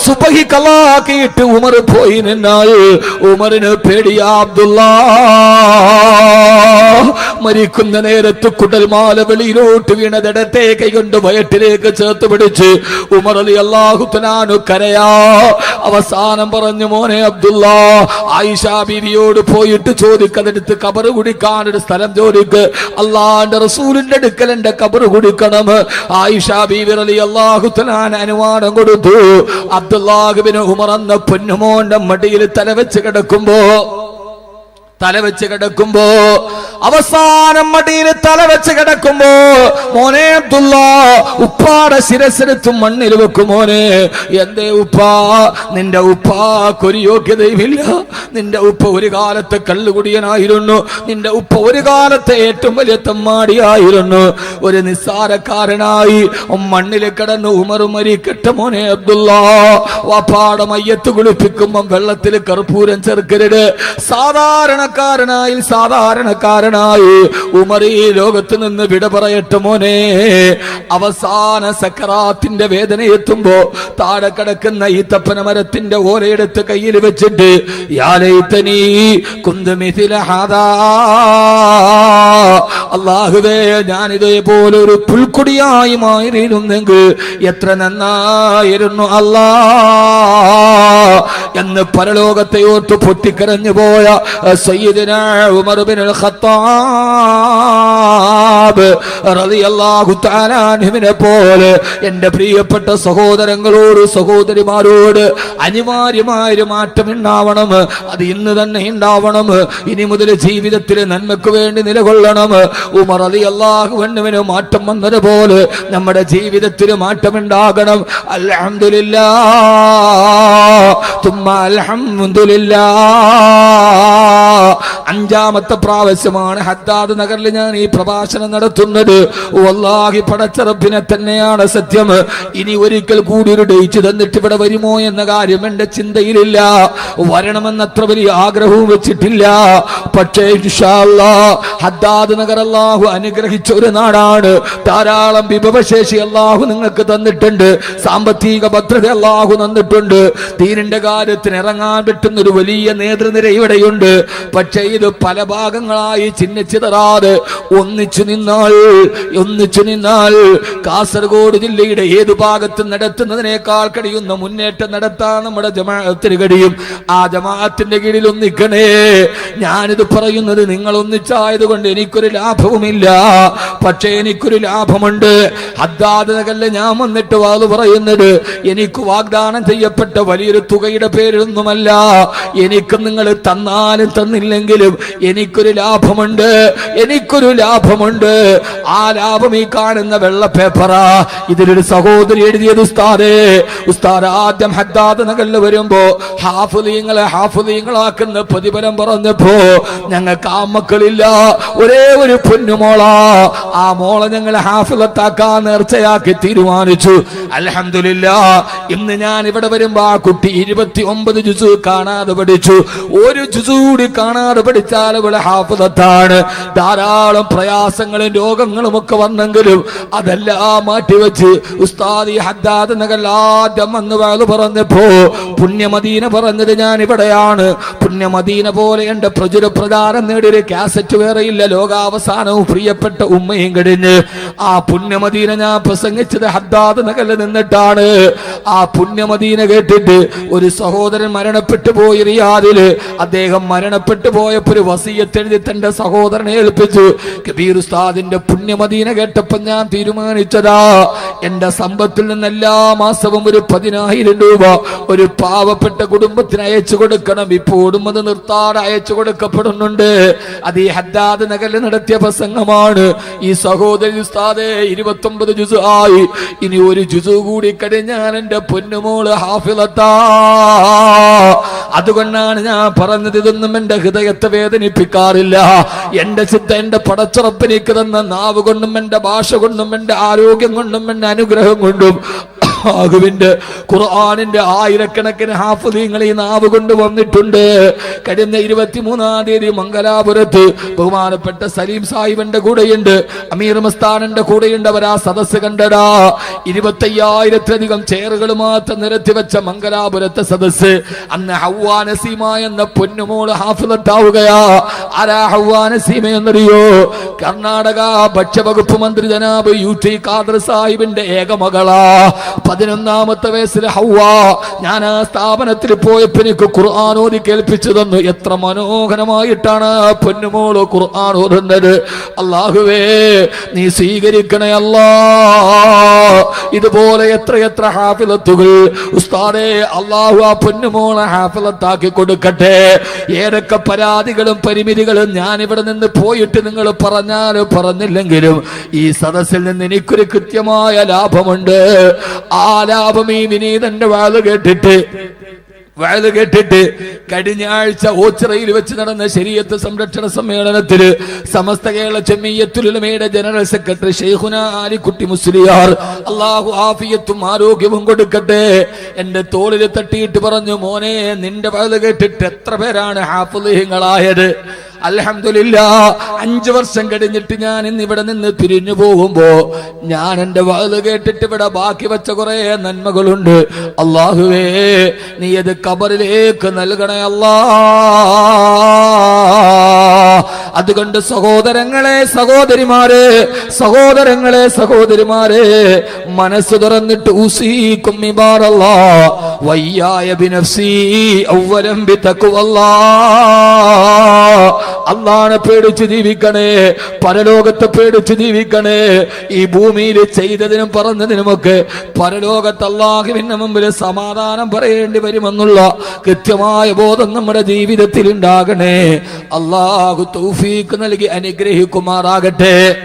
സുബഹി കളാക്കിയിട്ട് ഉമർ പോയി നിന്നാൽ ഉമറിന് പേടിയാ അബ്ദുല്ലാ. മരിക്കുന്ന നേരത്ത് കുടൽമാല വെളിയിലോട്ട് വീണതിടത്തെ കൈകൊണ്ട് വയറ്റിലേക്ക് ചേർത്ത് പിടിച്ച് ഉമർ റളിയല്ലാഹു തആല കരയാ. അവസാനം പറഞ്ഞു, മോനെ അബ്ദുല്ലാ, ആയിഷ ബീവിയോട് പോയിട്ട് ചോദിക്കതെടുത്ത് കബറ് കുടിക്കാൻ ഒരു സ്ഥലം ചോദിക്ക്. അള്ളാന്റെ റസൂലിന്റെ അടുക്കൽ എന്റെ കബറ് കുടിക്കണം. ആയിഷ ബീവി റളിയല്ലാഹു തആല അനുവാദം കൊടുത്തു. അബ്ദുല്ലാഹിബ്നു ഉമർ എന്ന പൊന്നുമോന്റെ മടിയിൽ തലവെച്ച് കിടക്കുമ്പോ അവസാനം മടിയിൽ തലവെച്ച് കിടക്കുമ്പോ മോനെ അബ്ദുല്ലാ, ഉപ്പാടെ ശിരസ്സെടുത്ത് മണ്ണിൽ വെക്കും മോനെ. എന്തേ ഉപ്പാ? നിന്റെ ഉപ്പാക്കൊരു യോഗ്യതയുമില്ല. നിന്റെ ഉപ്പ ഒരു കാലത്ത് കള്ളുകുടിയനായിരുന്നു. നിന്റെ ഉപ്പ ഒരു കാലത്ത് ഏറ്റവും വലിയ തെമ്മാടിയായിരുന്നു. ഒരു നിസ്സാരക്കാരനായി മണ്ണിൽ കിടന്ന് ഉമർ മരിക്കട്ടെ മോനെ അബ്ദുല്ലാ. വാപ്പാടെ മയ്യത്ത് കുളിപ്പിക്കുമ്പം വെള്ളത്തിൽ കർപ്പൂരം ചേർക്കരുത്. സാധാരണക്കാരനായി ഉമർ ഈ ലോകത്ത് നിന്ന് വിട പറയട്ടെ മോനെ. അവസാന സക്കറാത്തിന്റെ വേദന എത്തുമ്പോ താഴെ കിടക്കുന്ന ഈ തപ്പന മരത്തിന്റെ ഓലയെടുത്ത് കയ്യിൽ വെച്ചിട്ട് യാ ലൈതനീ കുന്തു മിഥില ഹാദാ, അല്ലാഹുവേ ഞാൻ ഇതേപോലെ ഒരു പുൽക്കൊടിയായി മാറിയിരുന്നെങ്കിൽ എത്ര നന്നായിരുന്നു അല്ലാ. എന്ന് പരലോകത്തെ ഓർത്ത് പൊട്ടിക്കരഞ്ഞു പോയ സയ്യിദുനാ ഉമർ ഇബ്നുൽ ഖത്താബ് റളിയല്ലാഹു തആല അൻഹുവിനെ പോലെ എന്റെ പ്രിയപ്പെട്ട സഹോദരങ്ങളോട് സഹോദരിമാരോട് അനിവാര്യമായ ഒരു മാറ്റം ഉണ്ടാവണം. അത് ഇന്ന് തന്നെ ഉണ്ടാവണം. ഇനി മുതൽ ജീവിതത്തിൽ നന്മയ്ക്ക് വേണ്ടി നിലകൊള്ളണം. ഉമർ റളിയല്ലാഹു അൻഹുവിന് മാറ്റം വന്നതുപോലെ നമ്മുടെ ജീവിതത്തിൽ മാറ്റമുണ്ടാകണം. അൽഹംദുലില്ലാഹ് തുമ്മ അൽഹംദുലില്ലാഹ്. അഞ്ചാമത്തെ പ്രാവശ്യമാണ് ഹദ്ദാദ് നഗറിൽ ഞാൻ ഈ പ്രഭാഷണം നടത്തുന്നത്. വല്ലാഹി പടച്ച റബ്ബിനെ തന്നെയാണ് സത്യം. ഇനി ഒരിക്കൽ കൂടി ഒരു ഡേറ്റ് തന്നിട്ട് ഇവിടെ വരുമോ എന്ന കാര്യം എന്റെ ചിന്തയിലില്ല. വരണമെന്നത്ര വലിയ ആഗ്രഹവും വെച്ചിട്ടില്ല. പക്ഷേ ഇൻഷാ അല്ലാഹ് ഹദ്ദാദ് നഗർ അല്ലാഹു അനുഗ്രഹിച്ച ഒരു നാടാണ്. ധാരാളം വിഭവശേഷി അല്ലാഹു നിങ്ങൾക്ക് തന്നിട്ടുണ്ട്. സാമ്പത്തിക ഭദ്രത അല്ലാഹു തന്നിട്ടുണ്ട്. ദീനിന്റെ കാര്യത്തിന് ഇറങ്ങാൻ പറ്റുന്ന ഒരു വലിയ നേതൃനിര ഇവിടെയുണ്ട്. പക്ഷേ ഇത് പല ഭാഗങ്ങളായി ചിഹ്നിച്ചിതറാതെ ഒന്നിച്ചു നിന്നാൽ കാസർഗോഡ് ജില്ലയുടെ ഏതു ഭാഗത്ത് നടത്തുന്നതിനേക്കാൾ കഴിയുന്ന മുന്നേറ്റം നടത്താൻ നമ്മുടെ ജമാഅത്തിന് കഴിയും. ആ ജമാഅത്തിന്റെ കീഴിൽ ഒന്നിക്കണേ. ഞാനിത് പറയുന്നത് നിങ്ങൾ ഒന്നിച്ചായതുകൊണ്ട് എനിക്കൊരു ലാഭവുമില്ല. പക്ഷേ എനിക്കൊരു ലാഭമുണ്ട്. ഹദ്ദാദ് നഗറിൽ ഞാൻ വന്നിട്ട് വാത് പറയുന്നത് എനിക്ക് വാഗ്ദാനം ചെയ്യപ്പെട്ട വലിയൊരു തുകയുടെ പേരൊന്നുമല്ല. എനിക്ക് നിങ്ങൾ തന്നാലും തന്നില്ലെങ്കിലും എനിക്കൊരു ലാഭമുണ്ട്. ആ ലാഭം ഈ കാണുന്ന വെള്ള പേപ്പറാ. ഇതിലൊരു സഹോദരി എഴുതിയത് ഉസ്താദ് ആദ്യം ഹദ്ദാദ് നഗറിൽ വരുമ്പോ ഹാഫിളീങ്ങളാക്കുന്ന പ്രതിഫലം പറഞ്ഞപ്പോ ഞങ്ങൾക്ക് ആ മക്കളില്ല, ഒരേ ഒരു പൊന്നുമോളാ. ആ മോളെ ഞങ്ങൾ ഹാഫിളത്താക്കാൻ നേർച്ചയാക്കി തീരുമാനിച്ചു. അൽഹംദുലില്ലാഹ് ഇന്ന് ഞാൻ ഇവിടെ വരുമ്പോ ആ കുട്ടി 29 ജുസു കാണാതെ പഠിച്ചു. ഒരു ജുസു കൂടി കാണാതെ പഠിച്ചാൽ ഇവിടെ ഹാഫിളത്താണ്. ധാരാളം പ്രയാസങ്ങളും രോഗങ്ങളും ഒക്കെ വന്നെങ്കിലും അതെല്ലാം മാറ്റിവെച്ച് ഉസ്താദ് ഹദ്ദാദ് നഗർ ആദ്യം വന്ന് വാല് പറഞ്ഞപ്പോ പുണ്യമദീന പറഞ്ഞത് ഞാൻ ഇവിടെയാണ്. പുണ്യമദീന പോലെ എന്റെ പ്രചുര പ്രചാരം നേടിയൊരു കാസറ്റ് വേറെയില്ല. ലോകാവസാനവും പ്രിയപ്പെട്ട ഉമ്മയും കഴിഞ്ഞ് ആ പുണ്യമദീന ഞാൻ പ്രസംഗിച്ചത് ഹദ്ദാദ് നഗറിൽ നിന്നിട്ടാണ്. ആ പുണ്യമദീന കേട്ടിട്ട് ഒരു സഹോദരൻ മരണപ്പെട്ടു പോയി റിയാദില്. അദ്ദേഹം മരണപ്പെട്ടു പോയപ്പോ ഒരു വസിയത്ത് എഴുതി തന്റെ സഹോദരനെ ഏൽപ്പിച്ചു. കബീർ ഉസ്താദിന്റെ പുണ്യമദീന കേട്ടപ്പോ ഞാൻ തീരുമാനിച്ചതാ എന്റെ സമ്പത്തിൽ നിന്ന് എല്ലാ മാസവും ഒരു 10,000 രൂപ ഒരു പാവപ്പെട്ട കുടുംബത്തിന് അയച്ചു കൊടുക്കണം. ഇപ്പോഴും അത് നിർത്താതെ അയച്ചു കൊടുക്കപ്പെടുന്നുണ്ട്. അത് ഈ ഹദ്ദാദ് നഗറിൽ നടത്തിയ പ്രസംഗമാണ്. ഈ സഹോദരി ഉസ്താദേ 29 ജുസു ആയി. ഇനി ഒരു ജുസു കൂടി കഴിഞ്ഞാൽ എന്റെ പൊന്നുമോള് ഹാഫിളത്താ. അതുകൊണ്ടാണ് ഞാൻ പറഞ്ഞത് ഇതൊന്നും എന്റെ ഹൃദയത്തെ വേദനിപ്പിക്കാറില്ല. എന്റെ ചിന്ത എന്റെ പടച്ചുറപ്പിലേക്ക് തന്ന നാവ് കൊണ്ടും എന്റെ ഭാഷ കൊണ്ടും എന്റെ ആരോഗ്യം കൊണ്ടും എന്റെ അനുഗ്രഹം കൊണ്ടും ആകുവിന്റെ ഖുർആനിന്റെ ആയിരക്കണക്കിന് ഹാഫിളീങ്ങൾ ഈ നാവ് കൊണ്ട് വന്നിട്ടുണ്ട്. കഴിഞ്ഞ 23-ാം തീയതി മംഗലാപുരത്ത് ബഹുമാനപ്പെട്ട സലീം സാഹിബിന്റെ കൂടെയുണ്ട്, അമീർ മസ്താനന്റെ കൂടെയുണ്ട്. അവർ ആ സദസ് കണ്ടടാ. 25,000-ലധികം ചെയറുകൾ മാത്രം നിരത്തി വെച്ച മംഗലാപുരത്തെ സദസ്. അന്ന് ഹവ്വാ നസീമ എന്ന പൊന്നുമോള് ഹാഫിളത്താവുകയാ. ആരാ ഹവ്വാ നസീമ എന്നറിയോ? കർണാടക ഭക്ഷ്യവകുപ്പ് മന്ത്രി ജനാബ് UT ഖാദർ സാഹിബിന്റെ ഏകമകളാ. 11-ാമത്തെ വയസ്സിൽ ഹവ്വാ. ഞാൻ ആ സ്ഥാപനത്തിൽ പോയപ്പോ എനിക്ക് ഖുർആൻ ഓതി കേൾപ്പിച്ചു തന്നു. എത്ര മനോഹരമായിട്ടാണ് പൊന്നുമോള് ഖുർആൻ ഓതുന്നത്. അല്ലാഹുവേ നീ സ്വീകരിക്കണേ അല്ലാ. ഇതുപോലെ എത്ര ഹാഫിളത്തുകൾ ഉസ്താദേ അല്ലാഹു ആ പൊന്നുമോളെ ഹാഫിളത്താക്കി കൊടുക്കട്ടെ. ഏതൊക്കെ പരാതികളും പരിമിതികളും ഞാൻ ഇവിടെ നിന്ന് പോയിട്ട് നിങ്ങൾ പറഞ്ഞാലും പറഞ്ഞില്ലെങ്കിലും ഈ സദസ്സിൽ നിന്ന് എനിക്കൊരു കൃത്യമായ ലാഭമുണ്ട്. ആ ലാഭം ഈ വിനീതന്റെ വാല് കേട്ടിട്ട് കഴിഞ്ഞ ആഴ്ച ഓച്ചിറയിൽ വെച്ച് നടന്ന ശരീഅത്ത് സംരക്ഷണ സമ്മേളനത്തിൽ സമസ്ത കേരള ജമിയത്തുൽ ഉലമയുടെ ജനറൽ സെക്രട്ടറി ശൈഖുന ആലിക്കുട്ടി മുസ്ലിയാർ അല്ലാഹു ആഫിയത്തും ആരോഗ്യവും കൊടുക്കട്ടെ എന്റെ തോളിൽ തട്ടിയിട്ട് പറഞ്ഞു, മോനെ നിന്റെ വാല് കേട്ടിട്ട് എത്ര പേരാണ് ഹാഫിളീങ്ങളായത്? അൽഹംദുലില്ലാഹ് 5 വർഷം കഴിഞ്ഞിട്ട് ഞാൻ ഇന്ന് ഇവിടെ നിന്ന് പിരിഞ്ഞു പോകുമ്പോ ഞാൻ എന്റെ വാല് കേട്ടിട്ട് ഇവിടെ ബാക്കി വെച്ച കുറെ നന്മകളുണ്ട്. അല്ലാഹുവേ നീ അത് ഖബറിലേക്ക് നൽകണേ അല്ലാഹ്. അതുകൊണ്ട് സഹോദരങ്ങളെ, സഹോദരിമാരെ, മനസ്സ് തുറന്നിട്ട് ഉസീക്കും ഇബാദല്ലാഹ് വയ്യായ ബിനഫ്സി അവ്വലം ബിതഖ്വല്ലാഹ്. അല്ലാഹനെ പേടിച്ച് ജീവിക്കണേ, പരലോകത്തെ പേടിച്ച് ജീവിക്കണേ. ഈ ഭൂമിയിൽ ചെയ്തതിനും പറഞ്ഞതിനുമൊക്കെ പരലോകത്ത് അല്ലാഹുവിന്റെ മുമ്പിൽ സമാധാനം പറയേണ്ടി വരുമെന്നുള്ള കൃത്യമായ ബോധം നമ്മുടെ ജീവിതത്തിൽ ഉണ്ടാകണേ. അല്ലാഹു തൗഫീഖ് നൽകി അനുഗ്രഹിക്കുമാറാകട്ടെ.